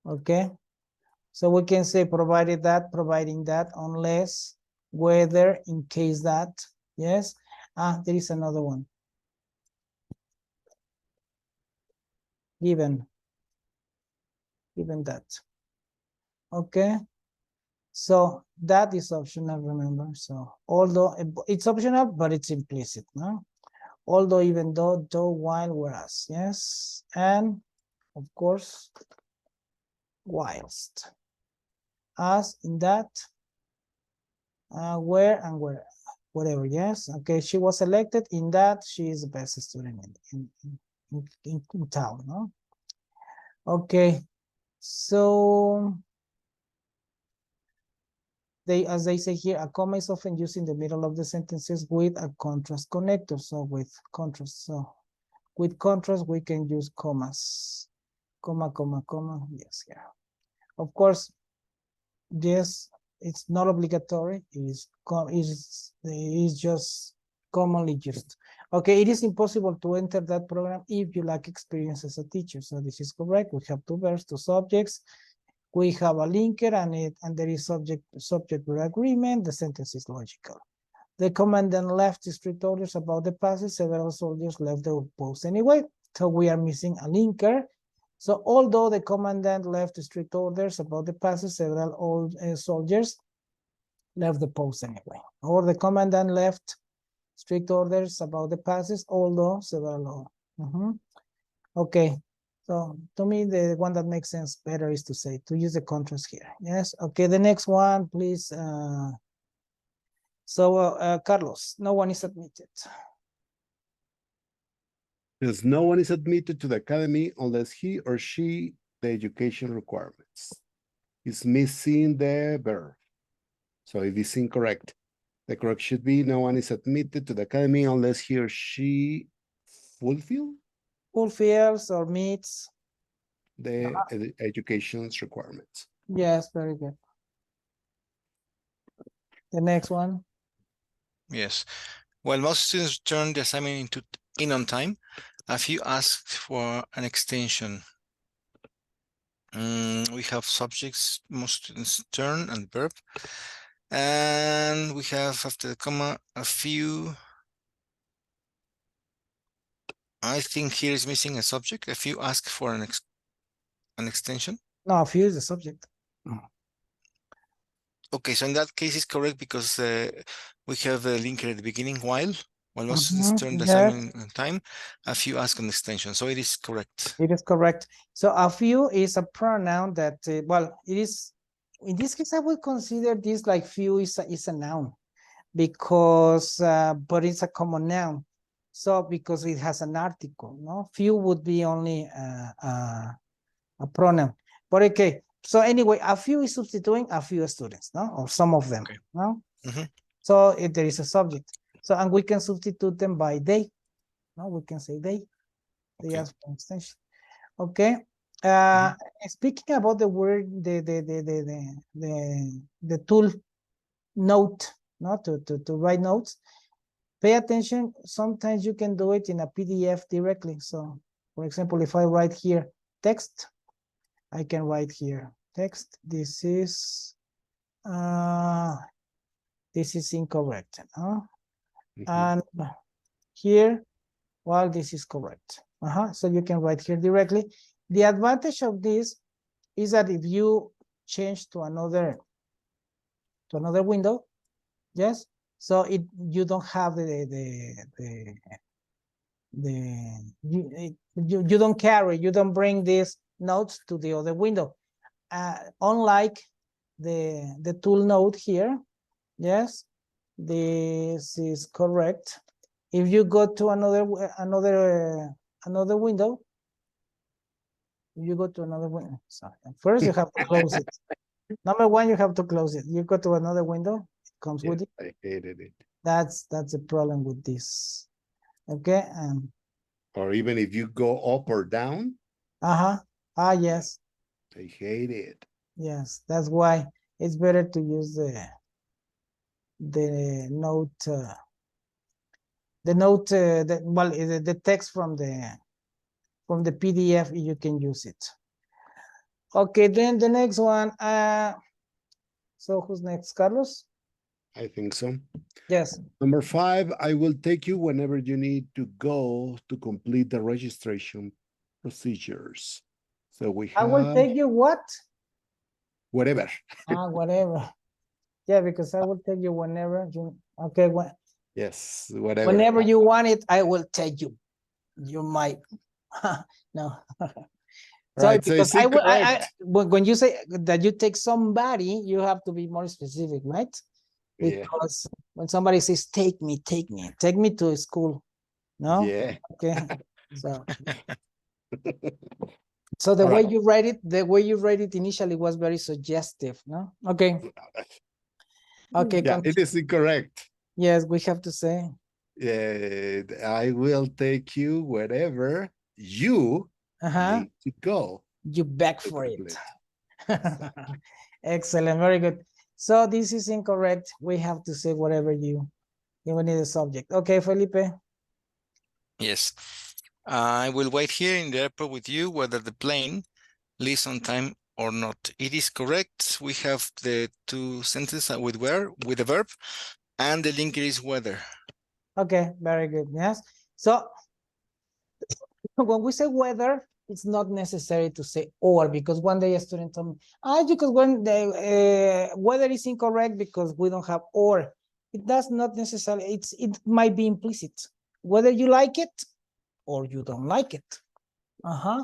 Okay, so we can say provided that, providing that, unless, whether, in case that, yes. There is another one. Given that. Okay, so that is optional, remember. So although it's optional, but it's implicit, no? although, even though, while, whereas, yes, and of course, whilst, as, in that, where, and where, whatever, yes, okay, she was elected in that, she is the best student in town, no? Okay, so as they say here, a comma is often used in the middle of the sentences with a contrast connector. So with contrast, we can use commas, comma, comma, comma. Yes, yeah. Of course, yes, it's not obligatory. It's just commonly used. Okay, it is impossible to enter that program if you lack experience as a teacher. So this is correct. We have two verbs, two subjects. We have a linker and there is subject verb agreement. The sentence is logical. The commandant left strict orders about the passes. Several soldiers left the post anyway. So we are missing a linker. So although the commandant left strict orders about the passes, several old soldiers left the post anyway. Or the commandant left strict orders about the passes, although several. Okay. So to me, the one that makes sense better is to use the contrast here. Yes. Okay. The next one, please. Carlos, no one is admitted. Because no one is admitted to the academy unless he or she the education requirements. Is missing the verb. So it is incorrect. The correct should be no one is admitted to the academy unless he or she fulfills or meets the education's requirements. Yes, very good. The next one. Yes. While most students turn the assignment in on time, a few asked for an extension. We have subjects, most students turn, and verb. And we have, after the comma, a few. I think here is missing a subject. A few ask for an extension. No, a few is the subject. Okay, so in that case, it's correct because we have a linker at the beginning, while most students turn the assignment on time, a few ask an extension. So it is correct. It is correct. So a few is a pronoun that, well, it is, in this case, I would consider this like few is a noun because, but it's a common noun. So because it has an article, no? Few would be only a pronoun. But okay, so anyway, a few is substituting a few students, no? Or some of them, okay. No? So if there is a subject. So, and we can substitute them by they. No, we can say they. They ask for extension. Okay. Speaking about the word, the tool note, no, to write notes. Pay attention. Sometimes you can do it in a PDF directly. So, for example, if I write here text, I can write here text. This is incorrect. And here, well, this is correct. So you can write here directly. The advantage of this is that if you change to another window, yes. So you don't have you don't carry, you don't bring these notes to the other window. Unlike the tool note here, yes, this is correct. If you go to another window, you go to another window. Sorry. First, you have to close it. Number one, you have to close it. You go to another window, it comes with it. I hated it. That's the problem with this. Okay. Or even if you go up or down. Yes. I hate it. Yes, that's why it's better to use the note. The text from the PDF, you can use it. Okay, then the next one. So who's next, Carlos? I think so. Yes. Number 5, I will take you whenever you need to go to complete the registration procedures. So we have. I will take you what? Whatever. Whatever. Yeah, because I will take you whenever you. Okay, Yes, whatever. Whenever you want it, I will take you. You might. No. Sorry, Right, so because it's I will. incorrect. When you say that you take somebody, you have to be more specific, right? Yeah, Because when somebody says take me to school. No. yeah. Okay. So the All way right. you read it initially was very suggestive. No. Okay. Okay. Yeah, it is incorrect. Yes, we have to say. Yeah, I will take you wherever you need to go. You beg to for the it. place. Excellent. Very good. So this is incorrect. We have to say whatever you need a subject. Okay, Felipe. Yes. I will wait here in the airport with you whether the plane leaves on time or not. It is correct. We have the two sentences with where, with the verb, and the linker is whether. Okay, very good. Yes. So when we say whether, it's not necessary to say or, because one day a student told me, because when the whether is incorrect because we don't have or. It does not necessarily, it might be implicit. Whether you like it or you don't like it.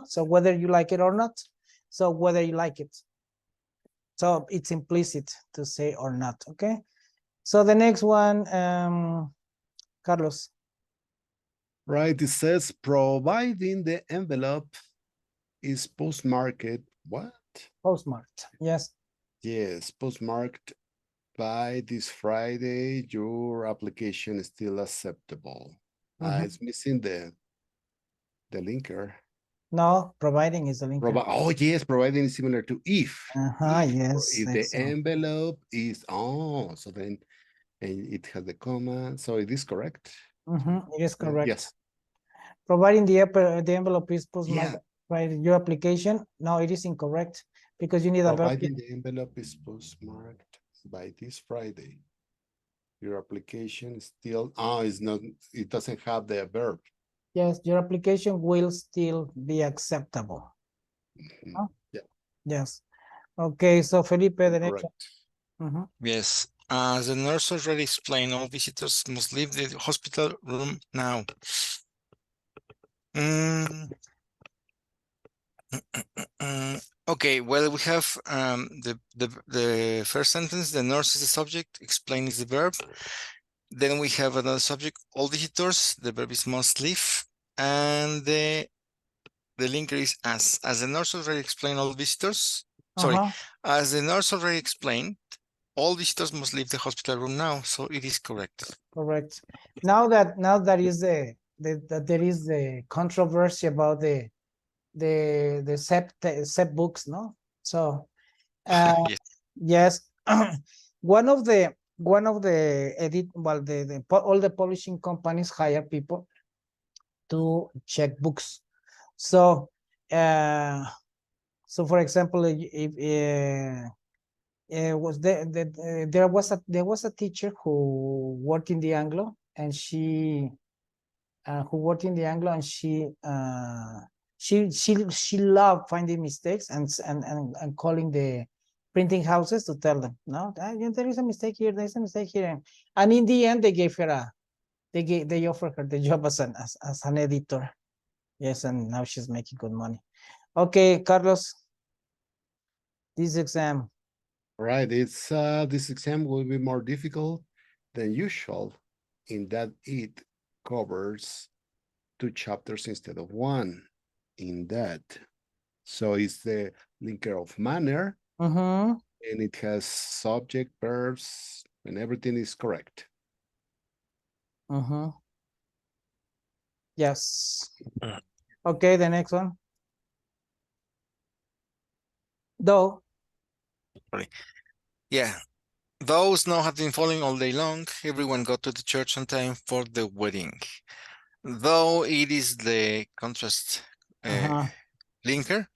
So whether you like it or not. So whether you like it. So it's implicit to say or not, okay? So the next one, Carlos. Right, it says providing the envelope is postmarked. What? Postmarked, yes. Yes, postmarked by this Friday. Your application is still acceptable. It's missing the linker. No, providing is the link. Oh yes, providing is similar to if. Yes. If the envelope is so then and it has the comma, so it is correct. It is correct. Yes. Providing the envelope is postmarked Yeah. by your application. No, it is incorrect because you need a verb. Providing the envelope is postmarked by this Friday. Your application is still it's not, it doesn't have the verb. Yes, your application will still be acceptable. Yeah. Yes. Okay, so Felipe, the next one. Yes. As the nurse already explained, all visitors must leave the hospital room now. Okay, well, we have the first sentence, the nurse is the subject, explain is the verb. Then we have another subject, all visitors, the verb is must leave, and the linker is as the nurse already explained, all visitors. Sorry, as the nurse already explained, all visitors must leave the hospital room now, so it is correct. Correct. Now that is that there is the controversy about the SEP books, no? So yes, one of the all the publishing companies hire people to check books. So for example, if there was a teacher who worked in the Anglo, and she she loved finding mistakes and calling the printing houses to tell them, no, there is a mistake here, there's a mistake here, and in the end they gave her they offered her the job as an editor. Yes, and now she's making good money. Okay, Carlos, this exam. Right, it's this exam will be more difficult than usual in that it covers 2 chapters instead of 1 in that. So it's the linker of manner, and it has subject, verbs, and everything is correct. Yes. Okay, the next one. Though. Yeah. Those now have been falling all day long. Everyone got to the church on time for the wedding. Though it is the contrast linker.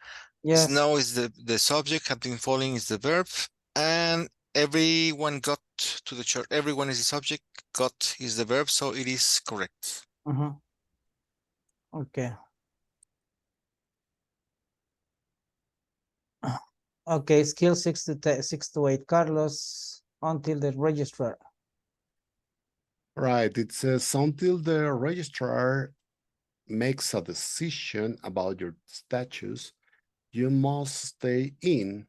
Yes. Snow is the subject, have been falling is the verb, and everyone got to the church. Everyone is the subject, got is the verb, so it is correct. Okay. Okay, skill 6 to 8, Carlos, until the registrar. Right, it says until the registrar makes a decision about your status, you must stay in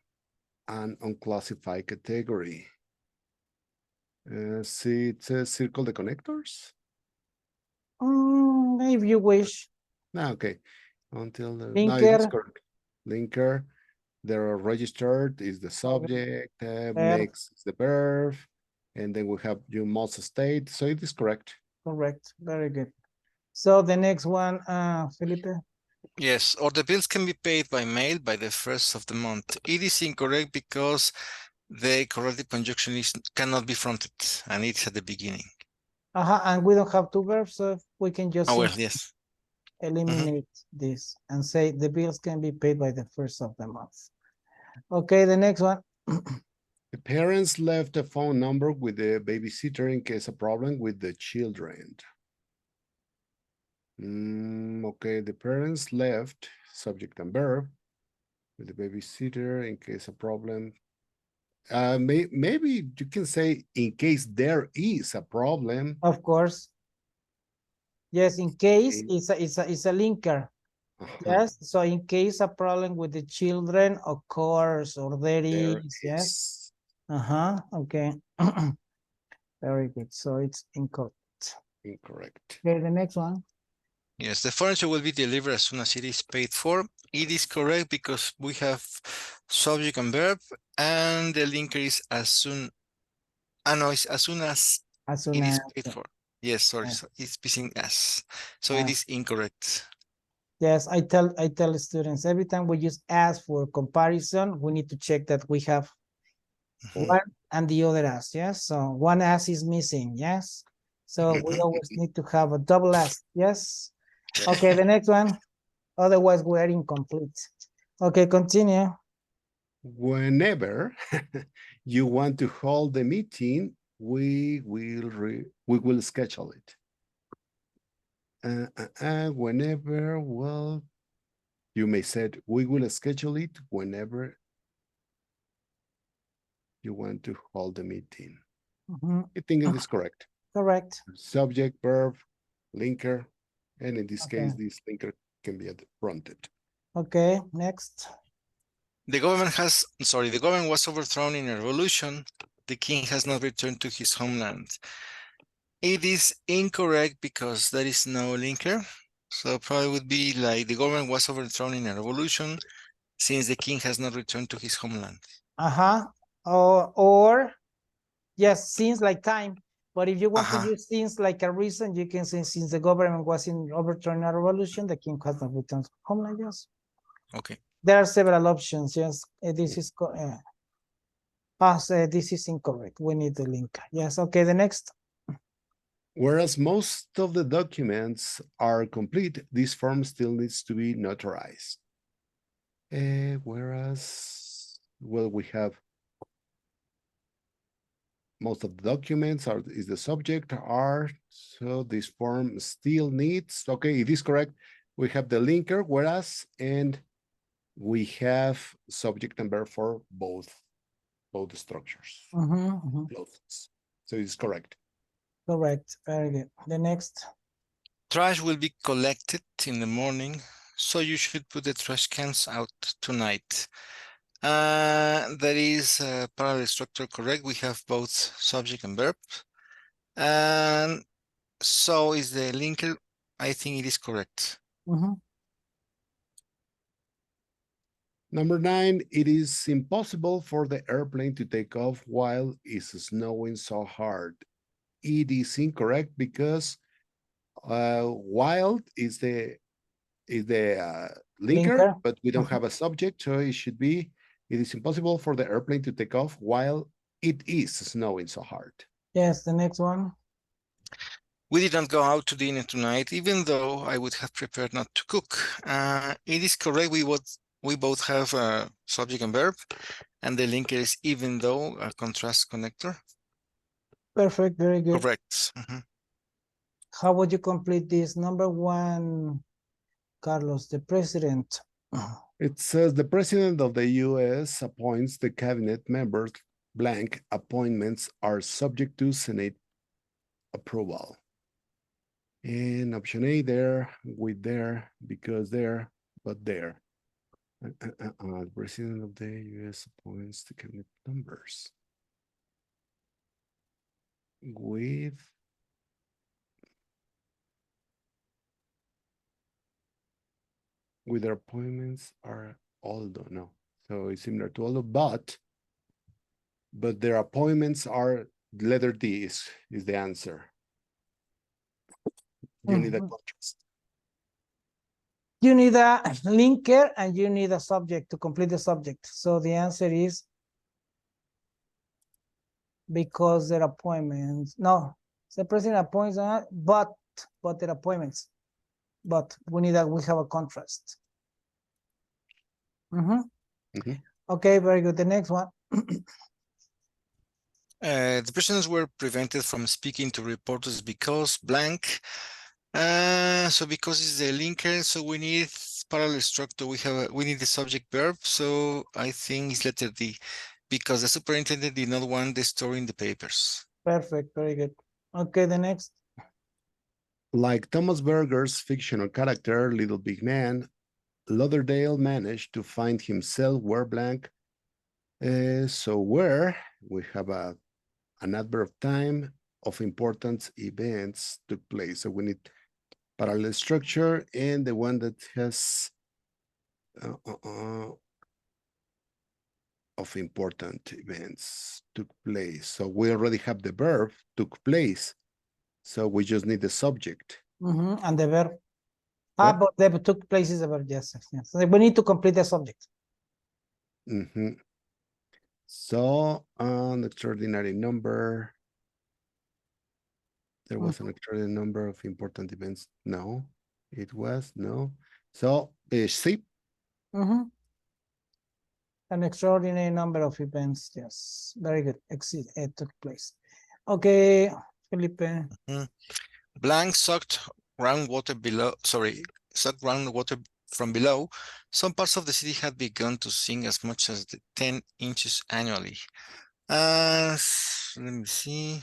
an unclassified category. See, it says circle the connectors. If you wish. Okay, until the, no, it is Linker, correct. Linker, they're registered is the subject, verb. makes is the verb, and then we have you must state. So it is correct. Correct. Very good. So the next one, Felipe. Yes, or the bills can be paid by mail by the 1st of the month. It is incorrect because the corrective conjunction is cannot be fronted and it's at the beginning. And we don't have two verbs, so we can just Oh, well, simply yes. eliminate this and say the bills can be paid by the 1st of the month. Okay, the next one. The parents left a phone number with the babysitter in case of problem with the children. Okay, the parents left subject and verb with the babysitter in case of problem. Maybe you can say in case there is a problem. Of course. Yes, in case Okay. it's a linker. Yes, so in case a problem with the children occurs or there is, yes. Okay. Very good. So it's incorrect. Incorrect. Okay, the next one. Yes, the furniture will be delivered as soon as it is paid for. It is correct because we have subject and verb, and the linker is as soon. No, it's as soon as As soon it as, is paid for. Yes, sorry, yes. so it's missing as. So it is incorrect. Yes, I tell students every time we use as for comparison, we need to check that we have one and the other as, yes. So one as is missing, yes. So we always need to have a double as, yes. Okay, the next one. Otherwise, we are incomplete. Okay, continue. Whenever you want to hold the meeting, we will schedule it. Whenever, well, you may say we will schedule it whenever you want to hold the meeting. I think it is correct. Correct. Subject, verb, linker, and in this case, Okay. this linker can be fronted. Okay, next. The government was overthrown in a revolution. The king has not returned to his homeland. It is incorrect because there is no linker. So probably would be like the government was overthrown in a revolution since the king has not returned to his homeland. Or yes, since like time. But if you want to Uh-huh. use since like a reason, you can say since the government was in overturning a revolution, the king has not returned to homeland. Yes. Okay. There are several options. Yes, this is this is incorrect. We need the link. Yes. Okay. The next. Whereas most of the documents are complete, this form still needs to be notarized. Whereas, well, we have most of the documents is the subject are, so this form still needs, okay, it is correct. We have the linker, whereas, and we have subject and verb for both structures. Both. So it's correct. Correct. Very good. The next. Trash will be collected in the morning, so you should put the trash cans out tonight. That is parallel structure correct. We have both subject and verb. And so is the linker. I think it is correct. Number 9, it is impossible for the airplane to take off while it's snowing so hard. It is incorrect because while is the linker, but we don't have a subject, so it should be, it is impossible for the airplane to take off while it is snowing so hard. Yes, the next one. We did not go out to dinner tonight, even though I would have preferred not to cook. It is correct. We both have subject and verb, and the linker is even though a contrast connector. Perfect. Very good. Correct. How would you complete this? Number 1, Carlos, the president. It says the president of the US appoints the cabinet members. Blank appointments are subject to Senate approval. And option A, there, with there, because there, but there. The president of the US appoints the cabinet members. With their appointments are although, no. So it's similar to although, but their appointments are letter D is the answer. You need a contrast. You need a linker and you need a subject to complete the subject. So the answer is because their appointments. No, the president appoints, but their appointments. But we have a contrast. Okay, very good. The next one. The prisoners were prevented from speaking to reporters because blank. So because it's the linker, so we need parallel structure. We need the subject verb. So I think it's letter D, because the superintendent did not want the story in the papers. Perfect, very good. Okay, the next. Like Thomas Berger's fictional character, Little Big Man, Lauderdale managed to find himself where blank. So where we have an adverb of time of important events took place. So we need parallel structure and the one that has of important events took place. So we already have the verb took place. So we just need the subject. And the verb. But the took place is the verb, yes. So we need to complete the subject. So an extraordinary number. There was an extraordinary number of important events. No, it was no. So C. An extraordinary number of events. Yes, very good. It took place. Okay, Felipe. Blank sucked groundwater below. Sorry, sucked groundwater from below. Some parts of the city had begun to sink as much as 10 inches annually. Let me see.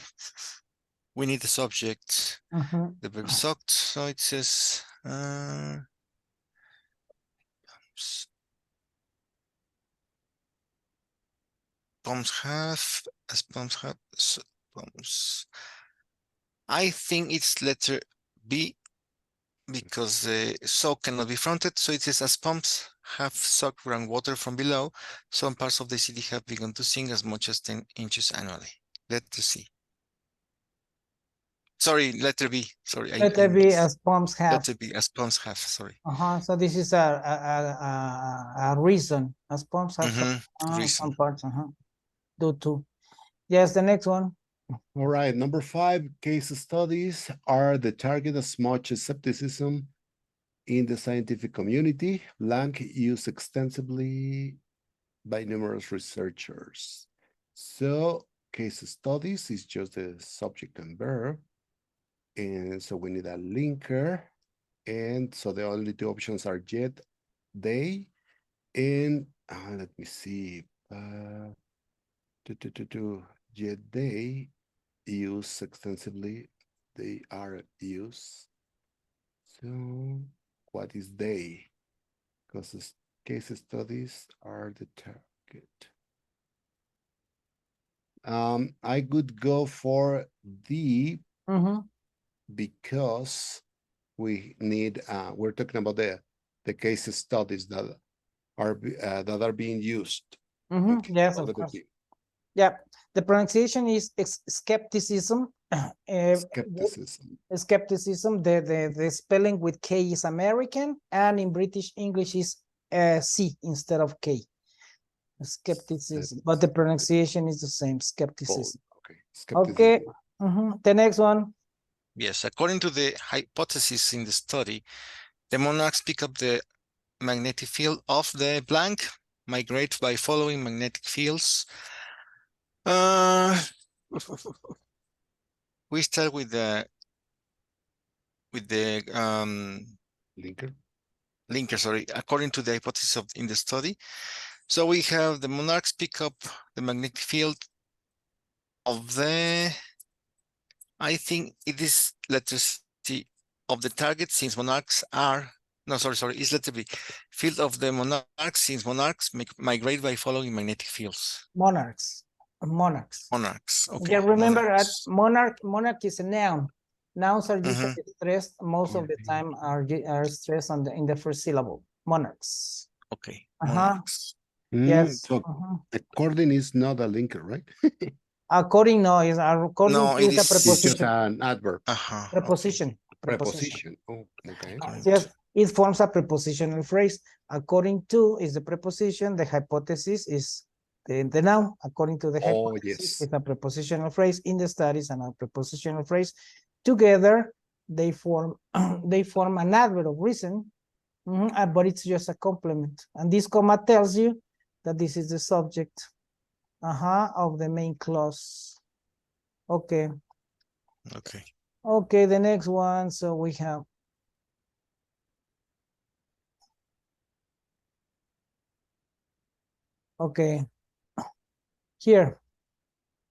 We need the subject. The verb sucked. So it says. Pumps have, as pumps have, pumps. I think it's letter B, because the soak cannot be fronted. So it says, as pumps have sucked groundwater from below, some parts of the city have begun to sink as much as 10 inches annually. Letter C. Sorry, letter B. Sorry. Letter B, as pumps have. Letter B, as pumps have, sorry. So this is a reason, as pumps have some parts. Do too. Yes, the next one. All right, number 5, case studies are the target as much as skepticism in the scientific community. Blank used extensively by numerous researchers. So case studies is just the subject and verb. And so we need a linker. And so the only 2 options are yet, they, and let me see. Yet they use extensively. They are used. So what is they? Because case studies are the target. I could go for the because we need we're talking about the case studies that are being used. Yes, of course. Yeah, the pronunciation is skepticism. Skepticism. The spelling with K is American, and in British English is C instead of K. Skepticism, but the pronunciation is the same. Skepticism. Okay. The next one. Yes, according to the hypothesis in the study, the monarchs pick up the magnetic field of the blank, migrate by following magnetic fields. We start with the linker, sorry, according to the hypothesis in the study. So we have the monarchs pick up the magnetic field of the I think it is letter C of the target since monarchs are, no, sorry, is letter B. Field of the monarchs since monarchs migrate by following magnetic fields. Monarchs. Monarchs, okay. Yeah, remember that monarchs. monarch is a noun. Nouns are Mhm. usually stressed most of the time are stressed on in the first syllable. Monarchs. Okay, Uh-huh. monarchs. Yes. So according is not a linker, right? According is according No, to it is a is It's just preposition. an adverb. okay. Preposition. Preposition. Oh, okay. According Yes, to. it forms a prepositional phrase. According to is the preposition. The hypothesis is the noun. According to the Oh, hypothesis, yes. it's a prepositional phrase. In the studies, and a prepositional phrase together, they form they form an adverb of reason. But it's just a complement. And this comma tells you that this is the subject of the main clause. Okay. Okay. Okay, the next one. So we have okay. Here.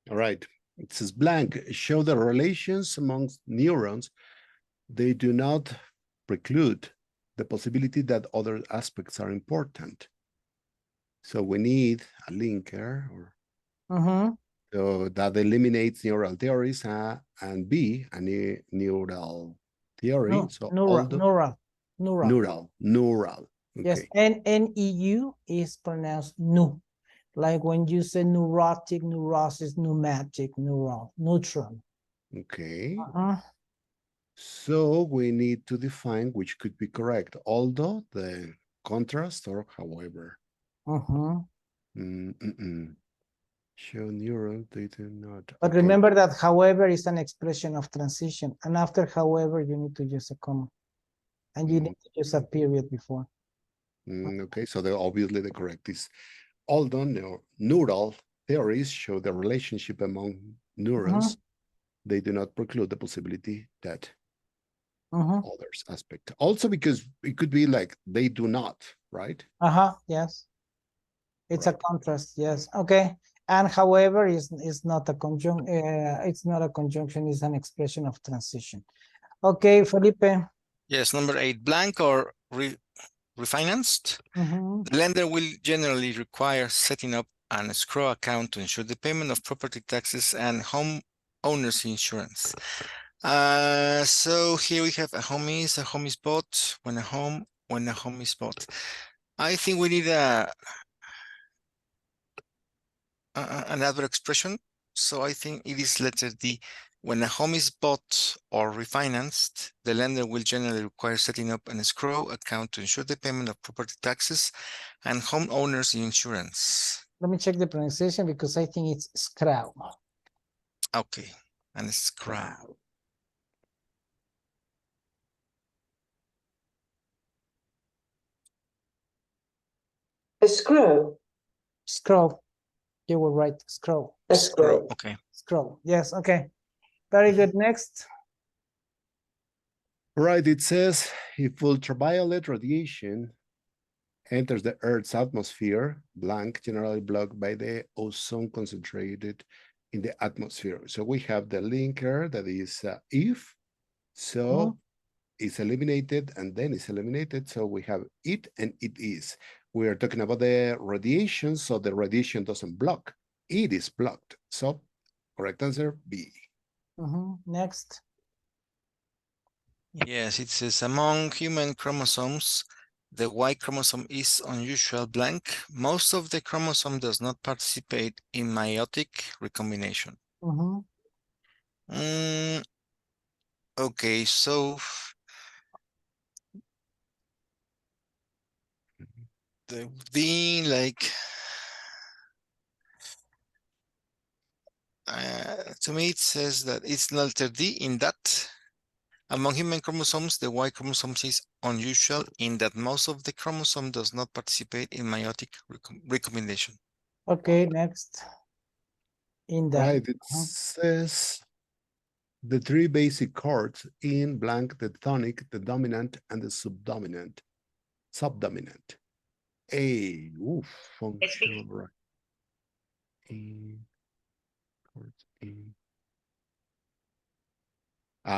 All right. It says blank. Show the relations amongst neurons. They do not preclude the possibility that other aspects are important. So we need a linker or so that eliminates neural theories and B, a neural theory. No, So neural. neural. Yes, Okay. N-E-U is pronounced nu. Like when you say neurotic, neurosis, pneumatic, neural, neutron. Okay. So we need to define which could be correct, although, the contrast, or however. Show neural, they do not. But Okay. remember that however is an expression of transition. And after however, you need to use a comma. And you need to use a period before. Okay, so obviously the correct is, although neural theories show the relationship among neurons, they do not preclude the possibility that others aspect. Also because it could be like they do not, right? Yes. It's a contrast, yes. Okay. And however is not a conjunction, it's not a conjunction, it's an expression of transition. Okay, Felipe. Yes, number 8, blank or refinanced. The lender will generally require setting up an escrow account to ensure the payment of property taxes and home owner's insurance. So here we have a home is bought, when a home is bought. I think we need another expression. So I think it is letter D. When a home is bought or refinanced, the lender will generally require setting up an escrow account to ensure the payment of property taxes and homeowners insurance. Let me check the pronunciation because I think it's scrow. Okay, and scrow. Escrow. Scroll. You were right. Scroll. Escrow. Okay. Scroll. Yes. Okay. Very good. Next. Right. It says if ultraviolet radiation enters the Earth's atmosphere, blank, generally blocked by the ozone concentrated in the atmosphere. So we have the linker that is if, so it's eliminated and then it's eliminated. So we have it and it is. We are talking about the radiation, so the radiation doesn't block. It is blocked. So correct answer, B. Next. Yes, it says among human chromosomes, the Y chromosome is unusual blank. Most of the chromosome does not participate in meiotic recombination. Okay, so the being like to me it says that it's letter D in that among human chromosomes, the Y chromosome is unusual in that most of the chromosome does not participate in meiotic recombination. Okay, next. In that. Right, it says the three basic chords in blank, the tonic, the dominant, and the subdominant. A, functional, right. A, chords A.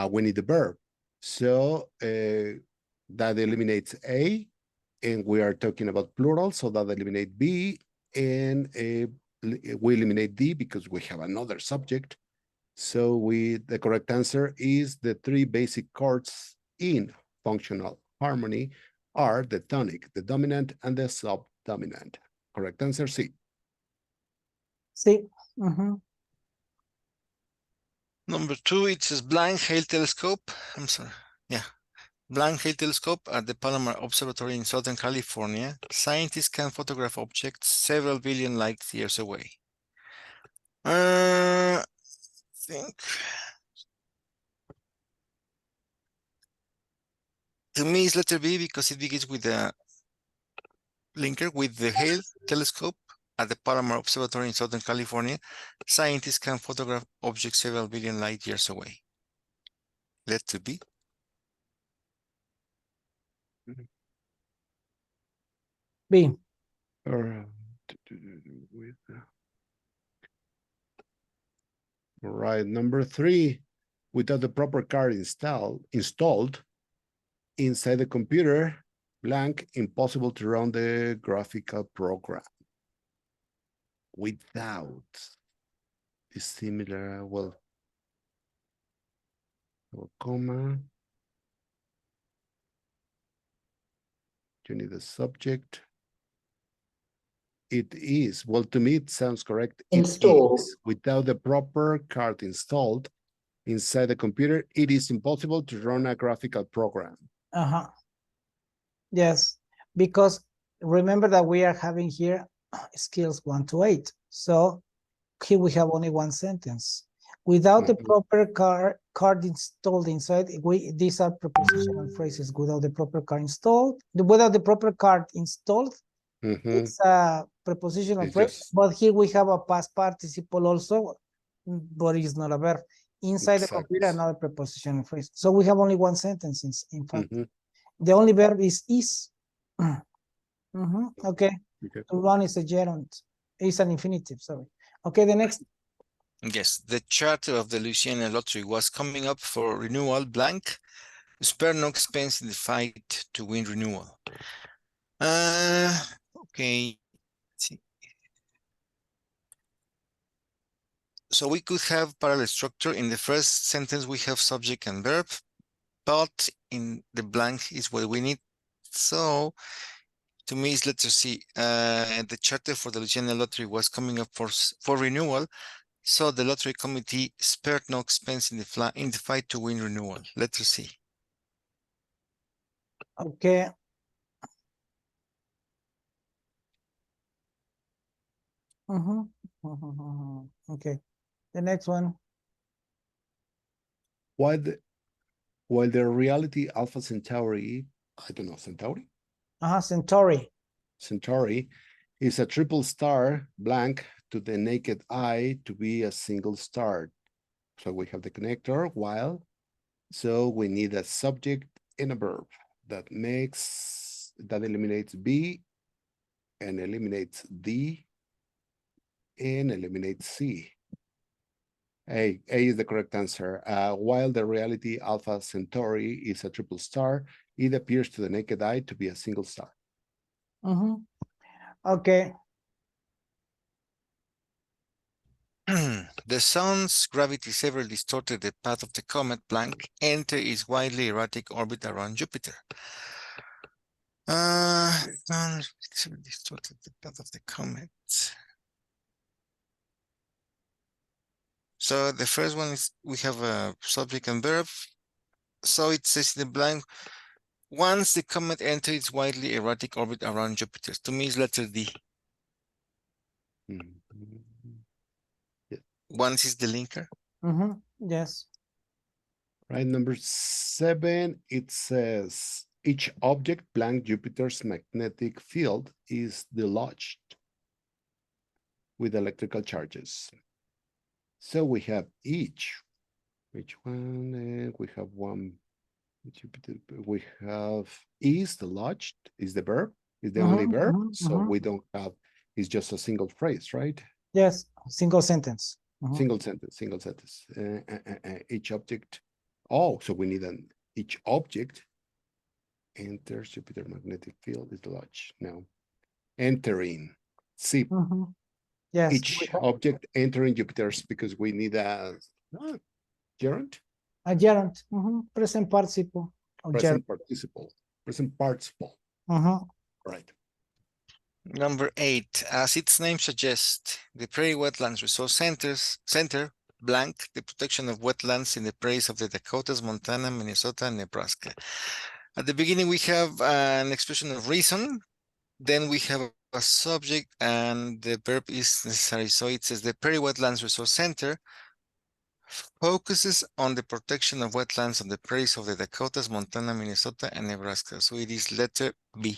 We need the verb. So that eliminates A, and we are talking about plural, so that eliminates B, and we eliminate D because we have another subject. So the correct answer is the three basic chords in functional harmony are the tonic, the dominant, and the subdominant. Correct answer, C. Sí. Ujú. Number 2, it says Blind Hale Telescope. I'm sorry. Yeah. Blind Hale Telescope at the Palomar Observatory in Southern California. Scientists can photograph objects several billion light years away. I think to me it's letter B because it begins with a linker with the Hale Telescope at the Palomar Observatory in Southern California. Scientists can photograph objects several billion light years away. Letter B. B. All right, number 3, without the proper card installed inside the computer, blank, impossible to run the graphical program. Without is similar, well, or comma. You need a subject. It is, well, to me, it sounds correct. Installed. It is. Without the proper card installed inside the computer, it is impossible to run a graphical program. Uh-huh. Yes, because remember that we are having here skills 1 to 8. So here we have only one sentence. Without the proper card installed inside, these are prepositional phrases. Without the proper card installed, without the proper card installed, it's a prepositional It's phrase. just- But here we have a past participle also, but it's not a verb. Inside the Exactly. computer, another prepositional phrase. So we have only one sentence in fact. Mhm. The only verb is. Okay. Okay. To run is a gerund. It's an infinitive, sorry. Okay, the next. Yes, the charter of the Louisiana Lottery was coming up for renewal blank. Spare no expense in the fight to win renewal. Okay. So we could have parallel structure. In the first sentence, we have subject and verb, but in the blank is what we need. So to me, it's letter C. The charter for the Louisiana Lottery was coming up for renewal. So the lottery committee spared no expense in the fight to win renewal. Letter C. Okay. Okay. The next one. While the reality Alpha Centauri, I don't know, Centauri? Centauri. Centauri is a triple star blank to the naked eye to be a single star. So we have the connector while, so we need a subject and a verb that eliminates B and eliminates D and eliminates C. A is the correct answer. While the reality Alpha Centauri is a triple star, it appears to the naked eye to be a single star. Okay. The sun's gravity severely distorted the path of the comet blank. Enter its widely erratic orbit around Jupiter. Sun severely distorted the path of the comet. So the first one is we have a subject and verb. So it says in the blank, once the comet enters its widely erratic orbit around Jupiter. To me, it's letter D. Once is the linker. Yes. Right, number 7, it says each object blank Jupiter's magnetic field is dislodged with electrical charges. So we have each. Which one? We have one. We have is dislodged, is the verb, is the only verb. So we don't have, it's just a single phrase, right? Yes, single sentence. Single sentence. Each object Oh, so we need each object enters Jupiter magnetic field is large. No. Entering. See, Mhm. Yes. each object entering Jupiter's because we need a gerund, A gerund. Present participle. Of gerund. present participle, present participle. Mhm. Right. Number 8, as its name suggests, the Prairie Wetlands Resource Center, blank, the protection of wetlands in the prairies of the Dakotas, Montana, Minnesota, and Nebraska. At the beginning, we have an expression of reason. Then we have a subject and the verb is necessary. So it says the Prairie Wetlands Resource Center focuses on the protection of wetlands on the prairies of the Dakotas, Montana, Minnesota, and Nebraska. So it is letter B.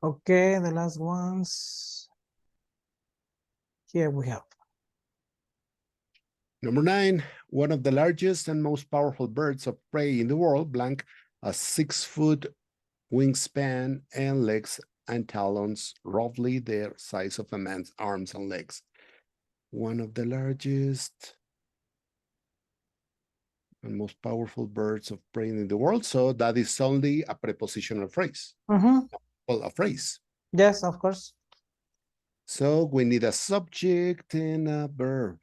Okay, the last ones. Here we have. Number 9, one of the largest and most powerful birds of prey in the world, blank, a 6-foot wingspan and legs and talons, roughly the size of a man's arms and legs. One of the largest and most powerful birds of prey in the world. So that is only a prepositional phrase. Well, a phrase. Yes, of course. So we need a subject and a verb.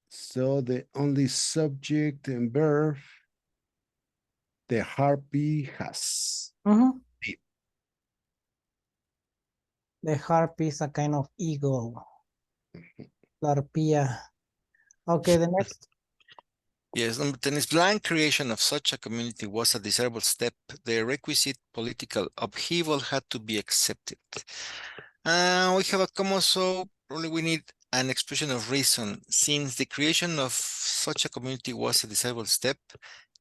So the only subject and verb the harpy has. The harpy is a kind of eagle. Larpia. Okay, the next. Yes, number 10 is blank. Creation of such a community was a desirable step. The requisite political upheaval had to be accepted. We have a comma, so probably we need an expression of reason. Since the creation of such a community was a desirable step,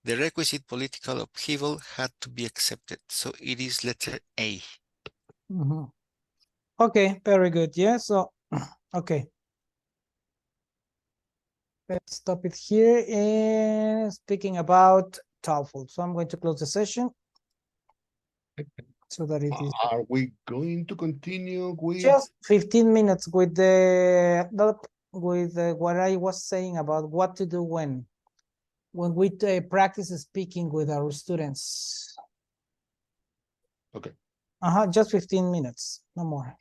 the requisite political upheaval had to be accepted. So it is letter A. Okay, very good. Yeah, so, okay. Let's stop it here and speaking about TOEFL. So I'm going to close the session so that it is Are we going to continue with just 15 minutes with what I was saying about what to do when we practice speaking with our students. Okay. Just 15 minutes, no more.